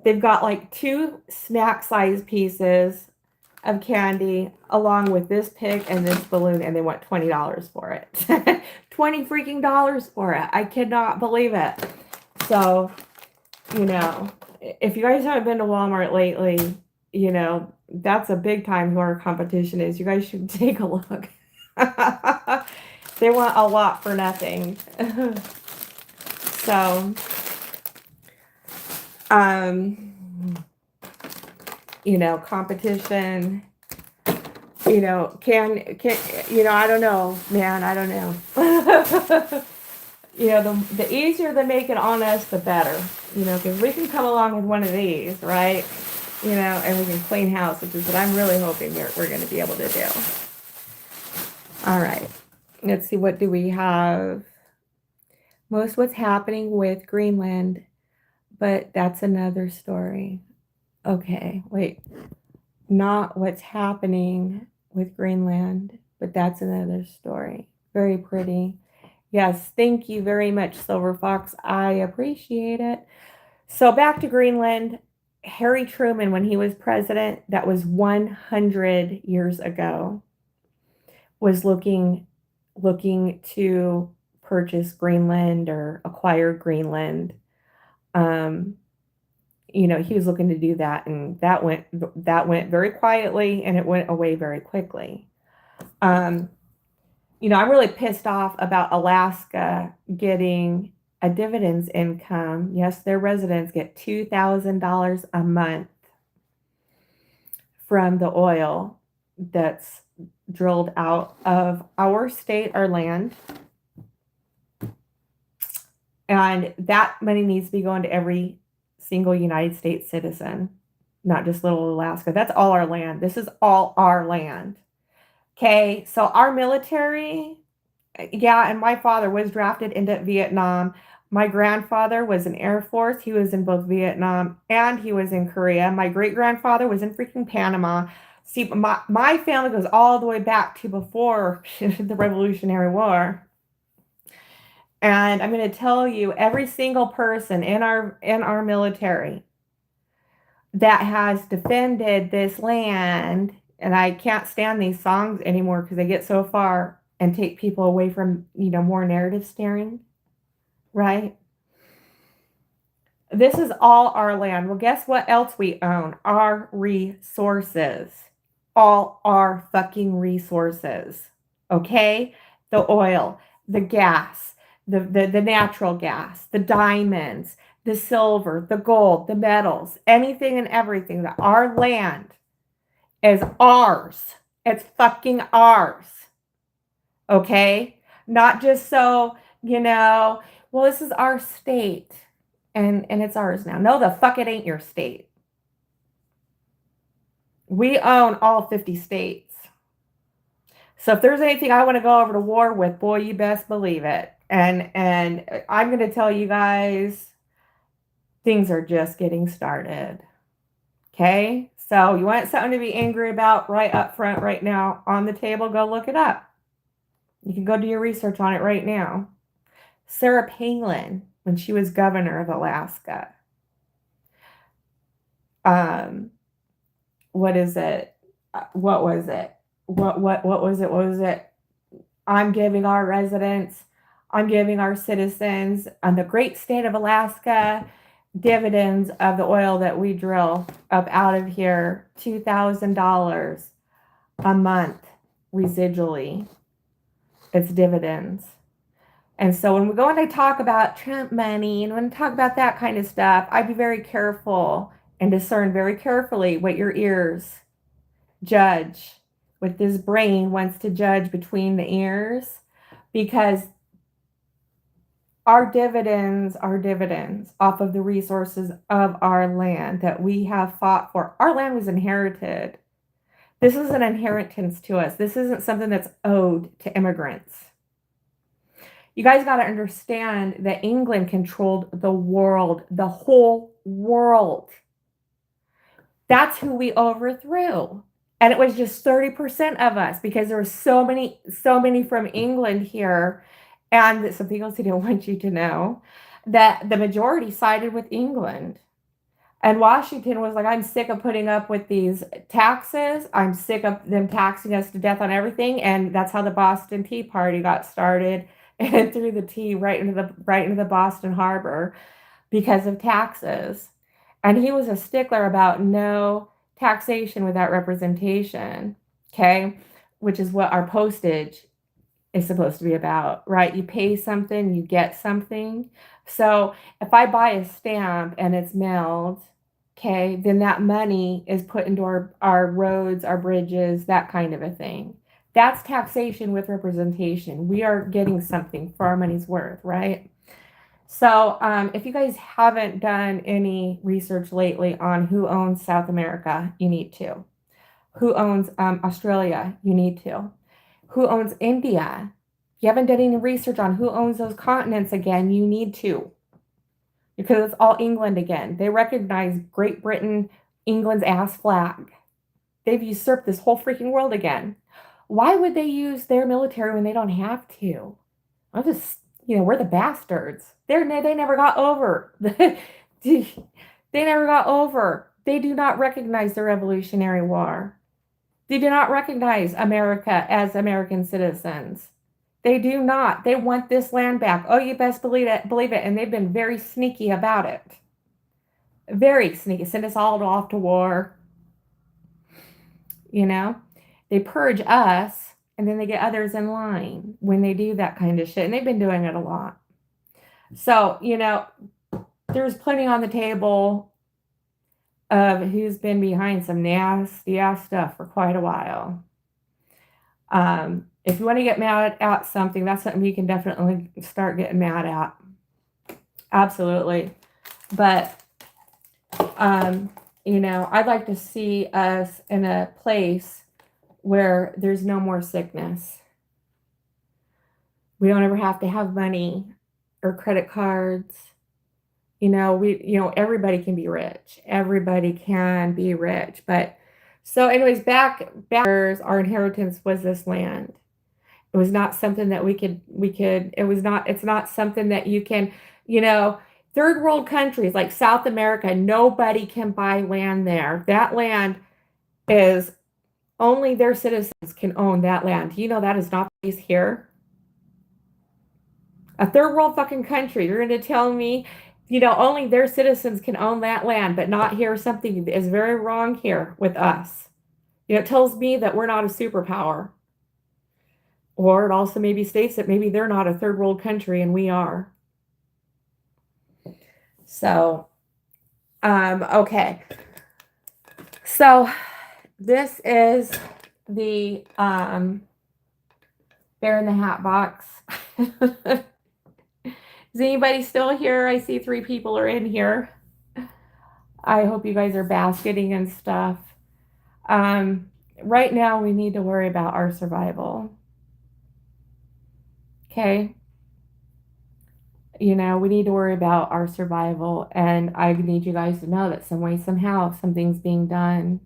[SPEAKER 1] They've got like 2 snack size pieces of candy along with this pick and this balloon, and they want $20 for it. $20 freaking dollars for it. I cannot believe it. So, if you guys haven't been to Walmart lately, that's a big time who our competition is. You guys should take a look. They want a lot for nothing. So, competition, can, I don't know, man, I don't know. The easier they make it on us, the better, because we can come along with one of these, right? And we can clean house, which is what I'm really hoping we're going to be able to do. All right. Let's see, what do we have? Most what's happening with Greenland, but that's another story. Okay, wait. Not what's happening with Greenland, but that's another story. Very pretty. Yes, thank you very much, Silver Fox. I appreciate it. So back to Greenland. Harry Truman, when he was president, that was 100 years ago, was looking to purchase Greenland or acquire Greenland. He was looking to do that, and that went very quietly, and it went away very quickly. I'm really pissed off about Alaska getting a dividends income. Yes, their residents get $2,000 a month from the oil that's drilled out of our state, our land. And that money needs to be going to every single United States citizen, not just little Alaska. That's all our land. This is all our land. Okay, so our military, yeah, and my father was drafted into Vietnam. My grandfather was in Air Force. He was in both Vietnam and he was in Korea. My great grandfather was in freaking Panama. See, my family goes all the way back to before the Revolutionary War. And I'm going to tell you, every single person in our military that has defended this land, and I can't stand these songs anymore because they get so far and take people away from, more narrative steering, right? This is all our land. Well, guess what else we own? Our resources. All our fucking resources. Okay? The oil, the gas, the natural gas, the diamonds, the silver, the gold, the metals, anything and everything. That our land is ours. It's fucking ours. Okay? Not just so, well, this is our state. And it's ours now. No, the fuck it ain't your state. We own all 50 states. So if there's anything I want to go over to war with, boy, you best believe it. And I'm going to tell you guys, things are just getting started. Okay? So you want something to be angry about right up front right now on the table, go look it up. You can go do your research on it right now. Sarah Palin, when she was governor of Alaska, what is it? What was it? What was it? What was it? I'm giving our residents, I'm giving our citizens on the great state of Alaska dividends of the oil that we drill up out of here, $2,000 a month residually. It's dividends. And so when we go and I talk about Trump money and when I talk about that kind of stuff, I'd be very careful and discern very carefully what your ears judge, what this brain wants to judge between the ears, because our dividends are dividends off of the resources of our land that we have fought for. Our land was inherited. This is an inheritance to us. This isn't something that's owed to immigrants. You guys got to understand that England controlled the world, the whole world. That's who we overthrew. And it was just 30% of us because there were so many from England here. And something else I don't want you to know, that the majority sided with England. And Washington was like, I'm sick of putting up with these taxes. I'm sick of them taxing us to death on everything. And that's how the Boston Tea Party got started and threw the tea right into the Boston Harbor because of taxes. And he was a stickler about no taxation without representation, okay? Which is what our postage is supposed to be about, right? You pay something, you get something. So if I buy a stamp and it's mailed, okay, then that money is put into our roads, our bridges, that kind of a thing. That's taxation with representation. We are getting something for our money's worth, right? So if you guys haven't done any research lately on who owns South America, you need to. Who owns Australia, you need to. Who owns India? If you haven't done any research on who owns those continents again, you need to. Because it's all England again. They recognize Great Britain, England's ass flag. They've usurped this whole freaking world again. Why would they use their military when they don't have to? I'll just, we're the bastards. They never got over. They never got over. They do not recognize the Revolutionary War. They do not recognize America as American citizens. They do not. They want this land back. Oh, you best believe it. And they've been very sneaky about it. Very sneaky. Send us all off to war. They purge us and then they get others in line when they do that kind of shit. And they've been doing it a lot. So, there's plenty on the table of who's been behind some nasty ass stuff for quite a while. If you want to get mad at something, that's something you can definitely start getting mad at. Absolutely. But, I'd like to see us in a place where there's no more sickness. We don't ever have to have money or credit cards. Everybody can be rich. Everybody can be rich. But so anyways, back our inheritance was this land. It was not something that it's not something that you can, you know, third world countries like South America, nobody can buy land there. That land is only their citizens can own that land. That is not the case here. A third world fucking country. You're going to tell me, only their citizens can own that land, but not here. Something is very wrong here with us. It tells me that we're not a superpower. Or it also maybe states that maybe they're not a third world country and we are. So, okay. So this is the Bear in the Hat box. Is anybody still here? I see 3 people are in here. I hope you guys are basketing and stuff. Right now we need to worry about our survival. Okay? We need to worry about our survival, and I need you guys to know that some way, somehow, something's being done.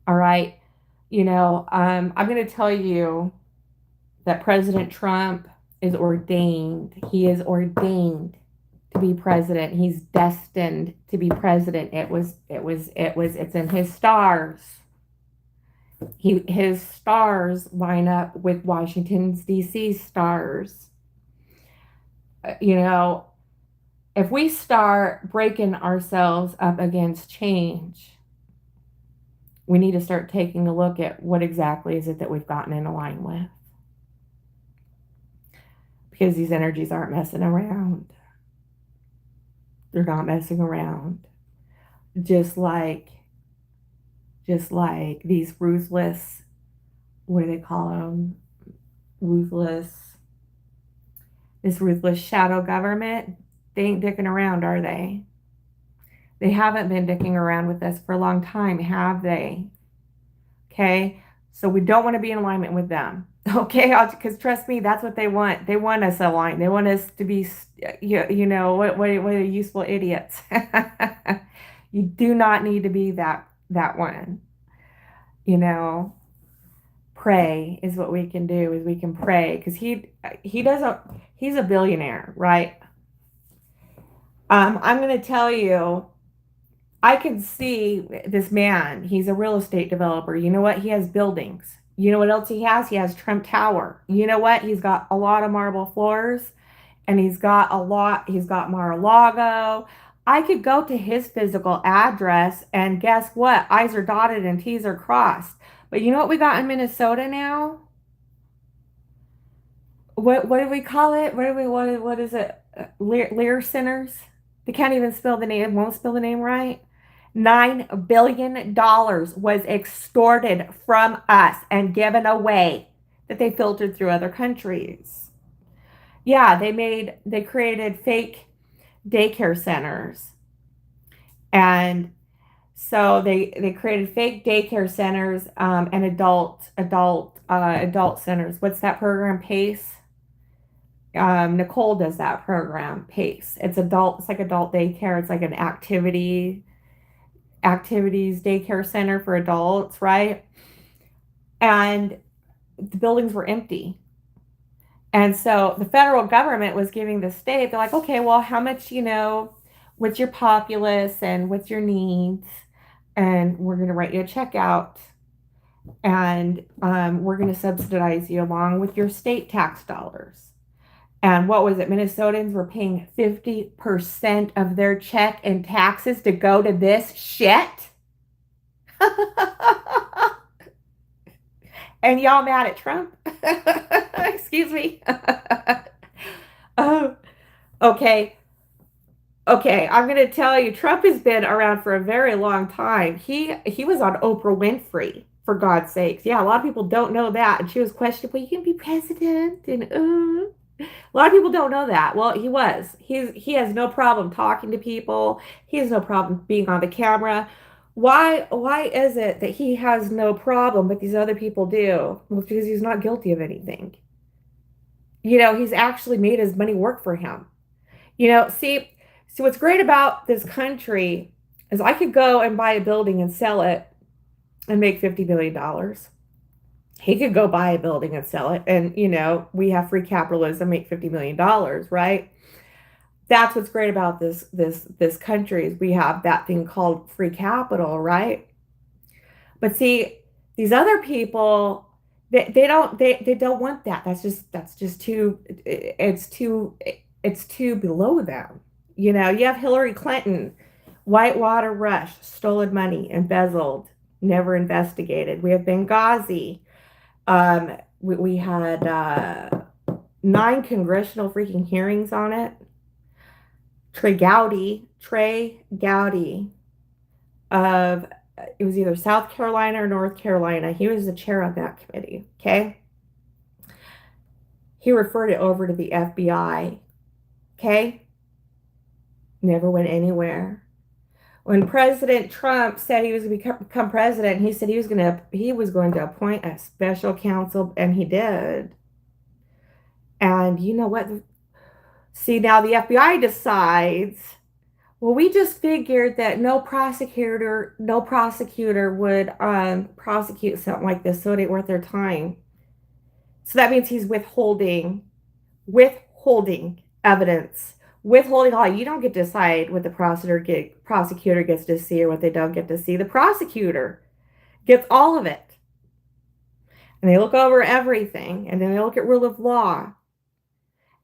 [SPEAKER 1] All right? I'm going to tell you that President Trump is ordained. He is ordained to be president. He's destined to be president. It's in his stars. His stars line up with Washington's D.C. stars. If we start breaking ourselves up against change, we need to start taking a look at what exactly is it that we've gotten in line with. Because these energies aren't messing around. They're not messing around. Just like these ruthless, what do they call them? This ruthless shadow government, they ain't dicking around, are they? They haven't been dicking around with us for a long time, have they? Okay, so we don't want to be in alignment with them. Okay, because trust me, that's what they want. They want us aligned. They want us to be, what are useful idiots. You do not need to be that one. Pray is what we can do. Is we can pray, because he's a billionaire, right? I'm going to tell you, I can see this man. He's a real estate developer. You know what? He has buildings. You know what else he has? He has Trump Tower. You know what? He's got a lot of marble floors, and he's got Mar-a-Lago. I could go to his physical address, and guess what? I's are dotted and T's are crossed. But you know what we got in Minnesota now? What do we call it? What is it? Lear centers? They can't even spell the name. Won't spell the name right. $9 billion was extorted from us and given away that they filtered through other countries. Yeah, they created fake daycare centers. And so they created fake daycare centers and adult centers. What's that program? PACE. Nicole does that program. PACE. It's like adult daycare. It's like an activities daycare center for adults, right? And the buildings were empty. And so the federal government was giving the state, they're like, okay, well, how much, what's your populace and what's your needs? And we're going to write you a check out. And we're going to subsidize you along with your state tax dollars. And what was it? Minnesotans were paying 50% of their check in taxes to go to this shit. And y'all mad at Trump? Excuse me. Oh, okay. Okay, I'm going to tell you, Trump has been around for a very long time. He was on Oprah Winfrey, for God's sakes. Yeah, a lot of people don't know that. And she was questioned, well, you can be president. And a lot of people don't know that. Well, he was. He has no problem talking to people. He has no problem being on the camera. Why is it that he has no problem, but these other people do? Well, because he's not guilty of anything. He's actually made his money work for him. See what's great about this country is I could go and buy a building and sell it and make $50 billion. He could go buy a building and sell it, and we have free capitalism, make $50 million, right? That's what's great about this country is we have that thing called free capital, right? But see, these other people, they don't want that. That's just too it's too below them. You have Hillary Clinton, Whitewater Rush, stolen money, embezzled, never investigated. We have Benghazi. We had 9 congressional freaking hearings on it. Trey Gowdy of it was either South Carolina or North Carolina. He was the chair of that committee. Okay. He referred it over to the FBI. Okay. Never went anywhere. When President Trump said he was going to become president, he said he was going to appoint a special counsel, and he did. And you know what? See, now the FBI decides, well, we just figured that no prosecutor would prosecute something like this, so it ain't worth their time. So that means he's withholding evidence, withholding all. You don't get to decide what the prosecutor gets to see or what they don't get to see. The prosecutor gets all of it, and they look over everything, and then they look at rule of law,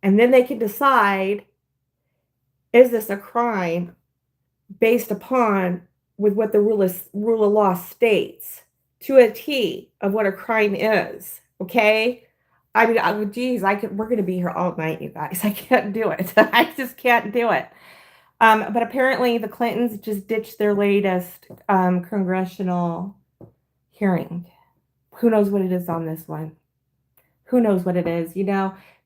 [SPEAKER 1] and then they can decide, is this a crime based upon with what the rule of law states to a T of what a crime is. Okay. I mean, geez, we're going to be here all night, you guys. I can't do it. I just can't do it. But apparently the Clintons just ditched their latest congressional hearing. Who knows what it is on this one? Who knows what it is?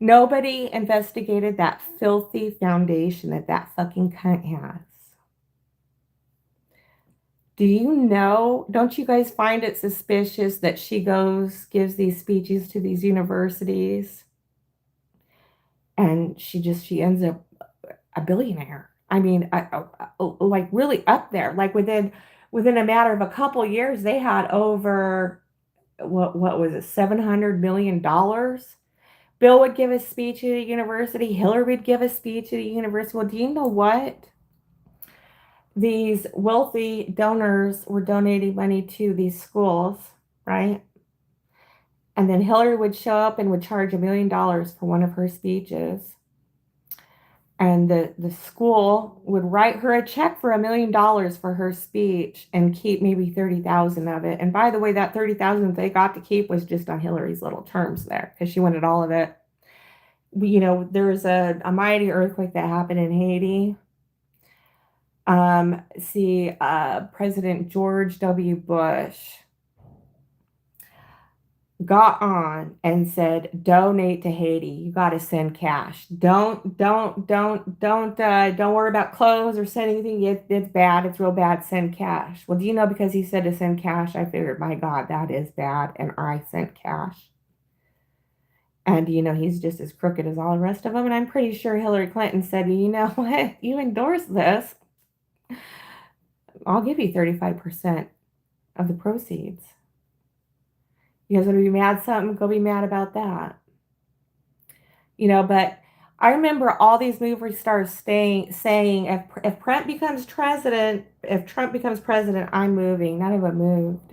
[SPEAKER 1] Nobody investigated that filthy foundation that fucking cunt has. Don't you guys find it suspicious that she gives these speeches to these universities, and she ends up a billionaire? I mean, like really up there. Like within a matter of a couple years, they had over what was it, $700 million. Bill would give a speech at a university. Hillary would give a speech at a university. Well, do you know what? These wealthy donors were donating money to these schools, right? And then Hillary would show up and would charge $1 million for one of her speeches. And the school would write her a check for $1 million for her speech and keep maybe 30,000 of it. And by the way, that 30,000 they got to keep was just on Hillary's little terms there, because she wanted all of it. There was a mighty earthquake that happened in Haiti. President George W. Bush got on and said, donate to Haiti. You got to send cash. Don't worry about clothes or send anything. It's bad. It's real bad. Send cash. Well, do you know, because he said to send cash, I figured, my God, that is bad. And I sent cash. And, he's just as crooked as all the rest of them. And I'm pretty sure Hillary Clinton said, you know what? You endorse this, I'll give you 35% of the proceeds. You guys want to be mad something? Go be mad about that. But I remember all these movie stars saying, if Trump becomes president, I'm moving. None of them moved.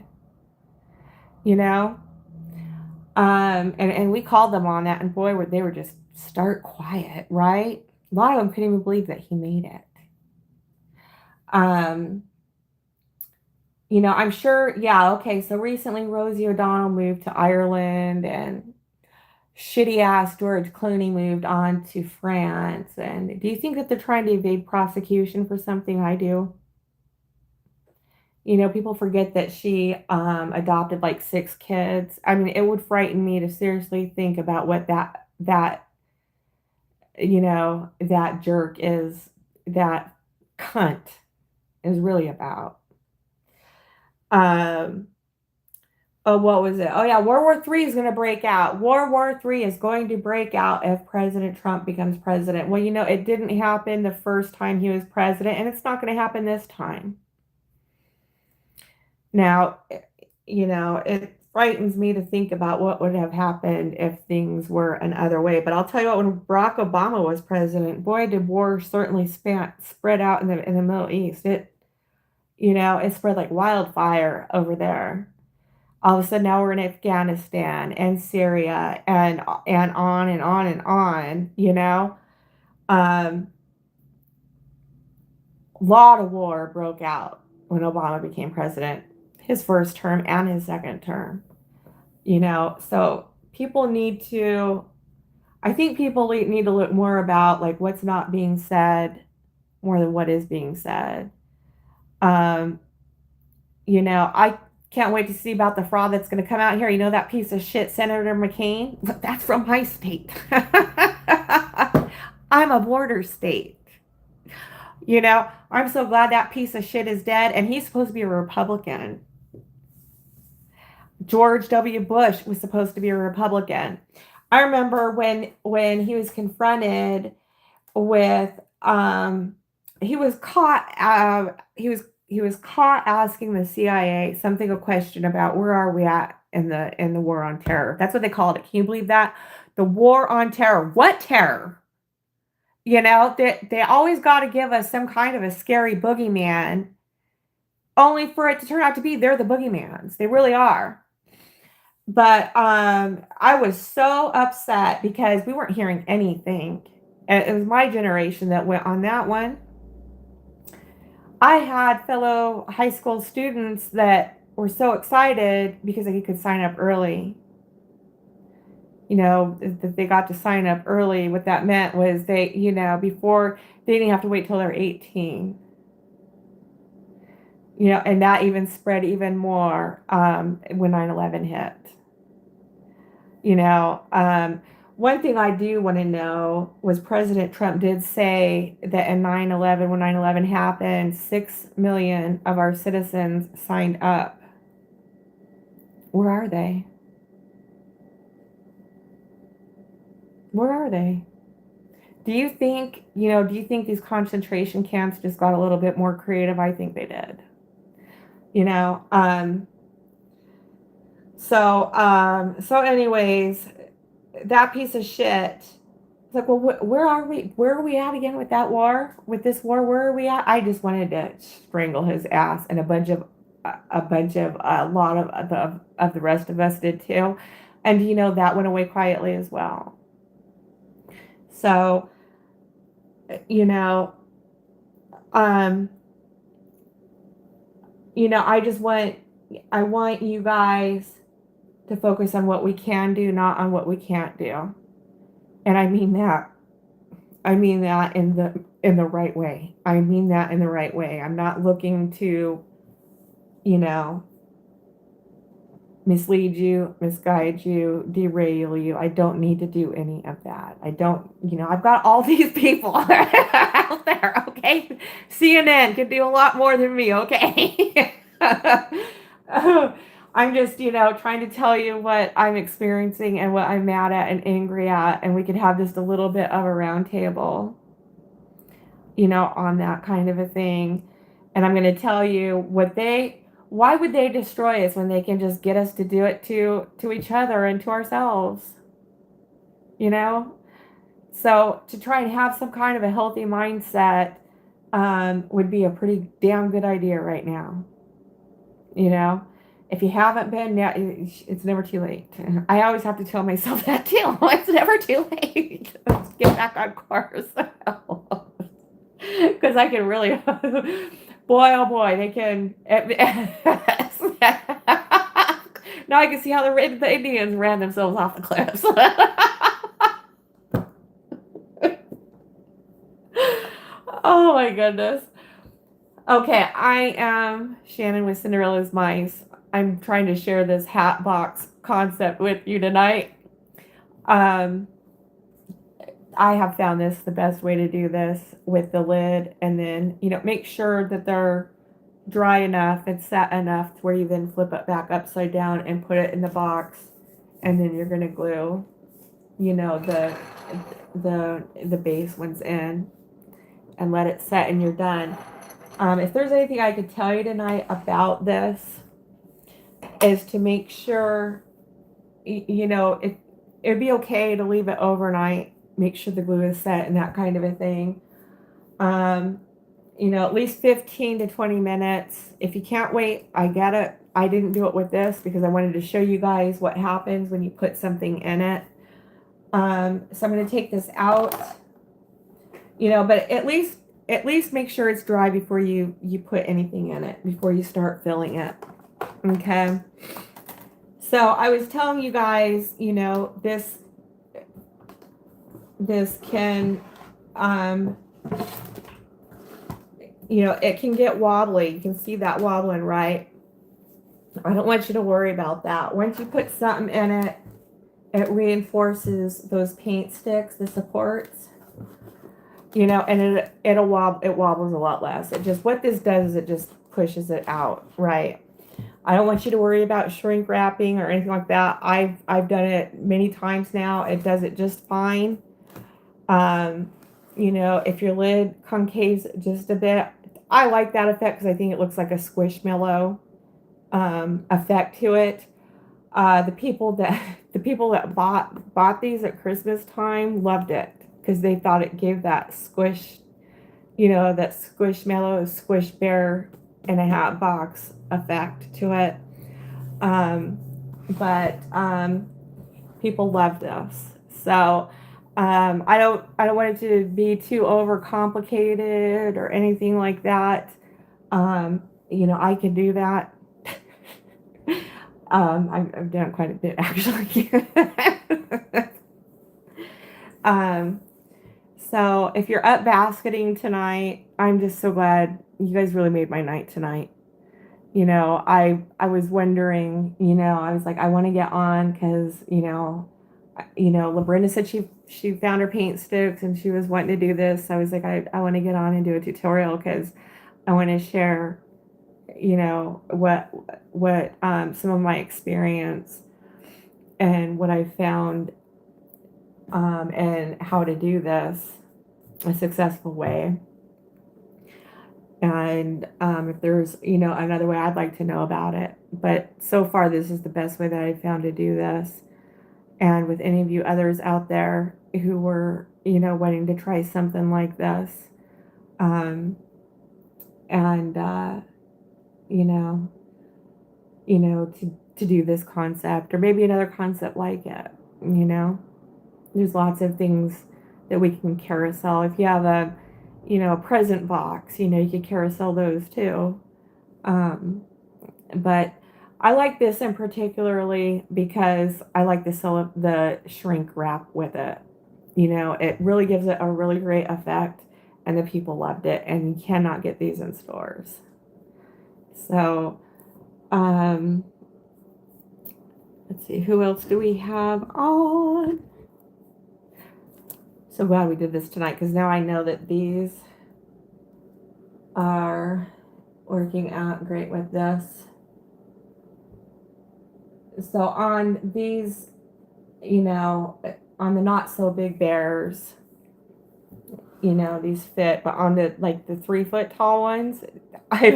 [SPEAKER 1] And we called them on that, and boy, they were just stark quiet, right? A lot of them couldn't even believe that he made it. I'm sure, yeah, okay, so recently Rosie O'Donnell moved to Ireland, and shitty-ass George Clooney moved on to France. And do you think that they're trying to evade prosecution for something? I do. People forget that she adopted like 6 kids. I mean, it would frighten me to seriously think about what that jerk is, that cunt is really about. Oh, what was it? Oh, yeah, World War III is going to break out. World War III is going to break out if President Trump becomes president. Well, it didn't happen the first time he was president, and it's not going to happen this time. Now, it frightens me to think about what would have happened if things were another way. But I'll tell you what, when Barack Obama was president, boy, did war certainly spread out in the Middle East. It spread like wildfire over there. All of a sudden, now we're in Afghanistan and Syria and on and on and on. Um, lot of war broke out when Obama became president, his first term and his second term. So people need to, I think people need to look more about like what's not being said more than what is being said. um I can't wait to see about the fraud that's going to come out here. That piece of shit Senator McCain, that's from my state. I'm a border state. I'm so glad that piece of shit is dead, and he's supposed to be a Republican. George W. Bush was supposed to be a Republican. I remember when he was confronted with he was caught he was caught asking the CIA a question about where are we at in the war on terror. That's what they called it. Can you believe that? The war on terror. What terror? They always got to give us some kind of a scary boogeyman, only for it to turn out to be they're the boogeymans. They really are. But I was so upset because we weren't hearing anything. It was my generation that went on that one. I had fellow high school students that were so excited because they could sign up early. That they got to sign up early. What that meant was before they didn't have to wait till they're 18. And that even spread even more when 9/11 hit. One thing I do want to know was President Trump did say that in 9/11, when 9/11 happened, 6 million of our citizens signed up. Where are they? Where are they? Do you think these concentration camps just got a little bit more creative? I think they did. You know, um, so anyways, that piece of shit. It's like, well, where are we? Where are we at again with that war? With this war, where are we at? I just wanted to strangle his ass, and a lot of the rest of us did too, and that went away quietly as well. So, you know, um, I want you guys to focus on what we can do, not on what we can't do. And I mean that. I mean that in the right way. I mean that in the right way. I'm not looking to, you know, mislead you, misguide you, derail you. I don't need to do any of that. I don't, I've got all these people out there, okay? CNN can do a lot more than me, okay? I'm just, trying to tell you what I'm experiencing and what I'm mad at and angry at, and we could have just a little bit of a round table, on that kind of a thing. And I'm going to tell you why would they destroy us when they can just get us to do it to each other and to ourselves? So to try and have some kind of a healthy mindset would be a pretty damn good idea right now. If you haven't been, now it's never too late. I always have to tell myself that too. It's never too late. Let's get back on course. Because I can really, boy, oh boy, they can. Now I can see how the Indians ran themselves off the cliffs. Oh my goodness. Okay, I am Shannon with Cinderella's Mice. I'm trying to share this hat box concept with you tonight. I have found this the best way to do this with the lid, and then make sure that they're dry enough and set enough to where you then flip it back upside down and put it in the box, and then you're gonna glue, you know, the base ones in and let it set, and you're done. If there's anything I could tell you tonight about this, is to make sure, you know, it'd be okay to leave it overnight, make sure the glue is set and that kind of a thing. Um, you know, at least 15 to 20 minutes. If you can't wait, I get it. I didn't do it with this because I wanted to show you guys what happens when you put something in it. So I'm going to take this out, you know, but at least make sure it's dry before you put anything in it, before you start filling it. Okay. So I was telling you guys, you know, this can, you know, it can get wobbly. You can see that wobbling, right? I don't want you to worry about that. Once you put something in it, it reinforces those paint sticks, the supports, you know, and it wobbles a lot less. It just, what this does is it just pushes it out, right? I don't want you to worry about shrink wrapping or anything like that. I've done it many times now. It does it just fine. You know, if your lid concaves just a bit, I like that effect because I think it looks like a squishmallow effect to it. The people that bought these at Christmas time loved it because they thought it gave that squish, you know, that squishmallow, squish bear in a hat box effect to it. But people loved this. So I don't want it to be too overcomplicated or anything like that. You know, I can do that. I've done quite a bit actually. So if you're up basketing tonight, I'm just so glad you guys really made my night tonight. You know, I was wondering, you know, I was like, I want to get on because, you know, LaBrenda said she found her paint sticks and she was wanting to do this. I was like, I want to get on and do a tutorial because I want to share, you know, what some of my experience and what I found, and how to do this a successful way. And if there's, you know, another way, I'd like to know about it. But so far, this is the best way that I found to do this. And with any of you others out there who were, you know, wanting to try something like this, and you know, to do this concept or maybe another concept like it, you know, there's lots of things that we can carousel. If you have a, you know, a present box, you know, you could carousel those too. But I like this in particularly because I like the shrink wrap with it. You know, it really gives it a really great effect, and the people loved it, and you cannot get these in stores. So, let's see, who else do we have on? So glad we did this tonight because now I know that these are working out great with this. So on these, you know, on the not so big bears, you know, these fit, but on the like the 3 foot tall ones, I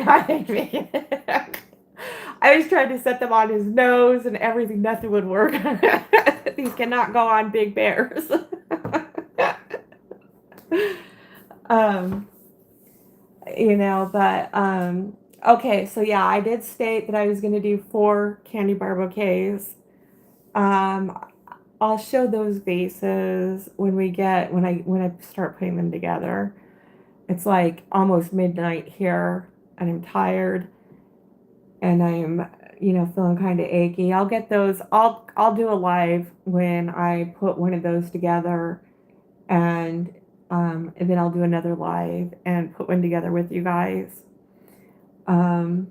[SPEAKER 1] was trying to set them on his nose and everything, nothing would work. These cannot go on big bears. You know, but okay, so yeah, I did state that I was going to do 4 candy bar bouquets. I'll show those vases when I start putting them together. It's like almost midnight here, and I'm tired, and I'm, you know, feeling kind of achy. I'll get those. I'll do a live when I put one of those together, and then I'll do another live and put one together with you guys. But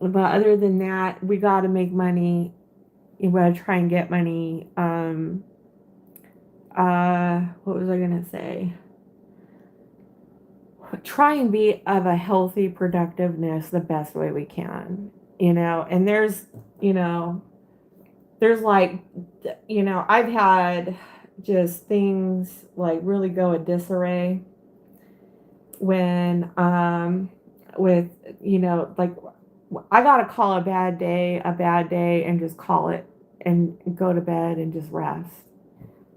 [SPEAKER 1] other than that, we got to make money. You got to try and get money. What was I gonna say? try and be of a healthy productiveness the best way we can, and you know, there's like, I've had just things like really go a disarray when, with, like I got to call a bad day and just call it and go to bed and just rest,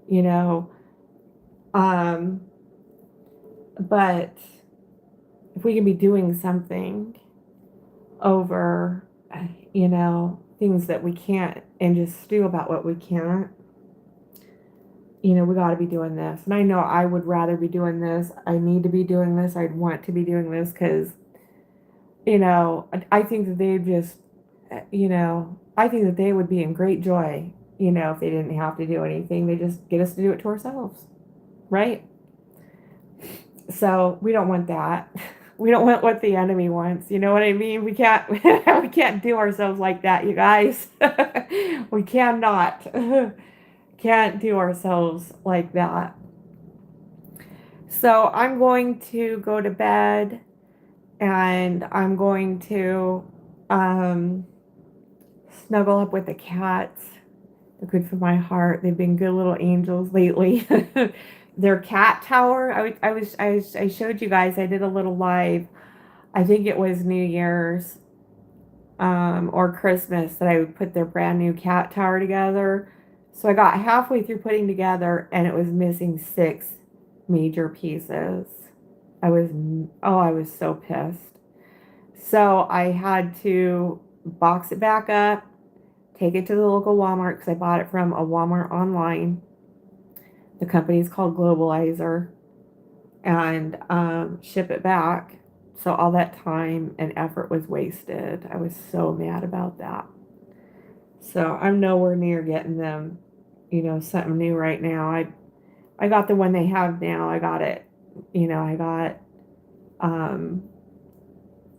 [SPEAKER 1] you know, um, but if we can be doing something over, things that we can't and just stew about what we can't, we got to be doing this. And I know I would rather be doing this. I need to be doing this. I'd want to be doing this because, I think that they just, I think that they would be in great joy, if they didn't have to do anything. They just get us to do it to ourselves, right? So we don't want that. We don't want what the enemy wants. You know what I mean? We can't we can't do ourselves like that, you guys. We cannot. Can't do ourselves like that. So I'm going to go to bed and I'm going to snuggle up with the cats. They're good for my heart. They've been good little angels lately. Their cat tower. I showed you guys. I did a little live. I think it was New Year's or Christmas that I would put their brand new cat tower together. So I got halfway through putting together and it was missing 6 major pieces. I was so pissed. So I had to box it back up, take it to the local Walmart because I bought it from a Walmart online. The company is called Globalizer, and ship it back. So all that time and effort was wasted. I was so mad about that. So I'm nowhere near getting them, something new right now. I got the one they have now. I got it. I got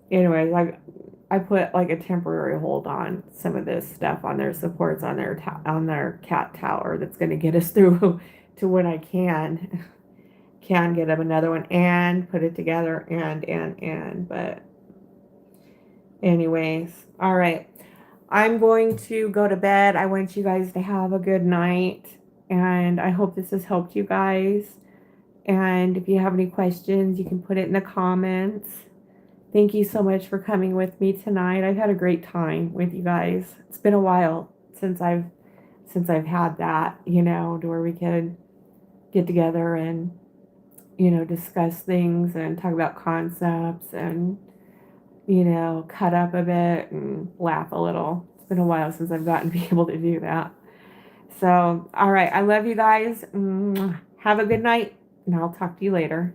[SPEAKER 1] anyways, I put like a temporary hold on some of this stuff on their supports on their cat tower that's going to get us through to when I can get them another one and put it together but anyways, all right. I'm going to go to bed. I want you guys to have a good night and I hope this has helped you guys. And if you have any questions, you can put it in the comments. Thank you so much for coming with me tonight. I've had a great time with you guys. It's been a while since I've had that, to where we could get together and, discuss things and talk about concepts and, cut up a bit and laugh a little. It's been a while since I've gotten to be able to do that. So, all right. I love you guys. Have a good night and I'll talk to you later.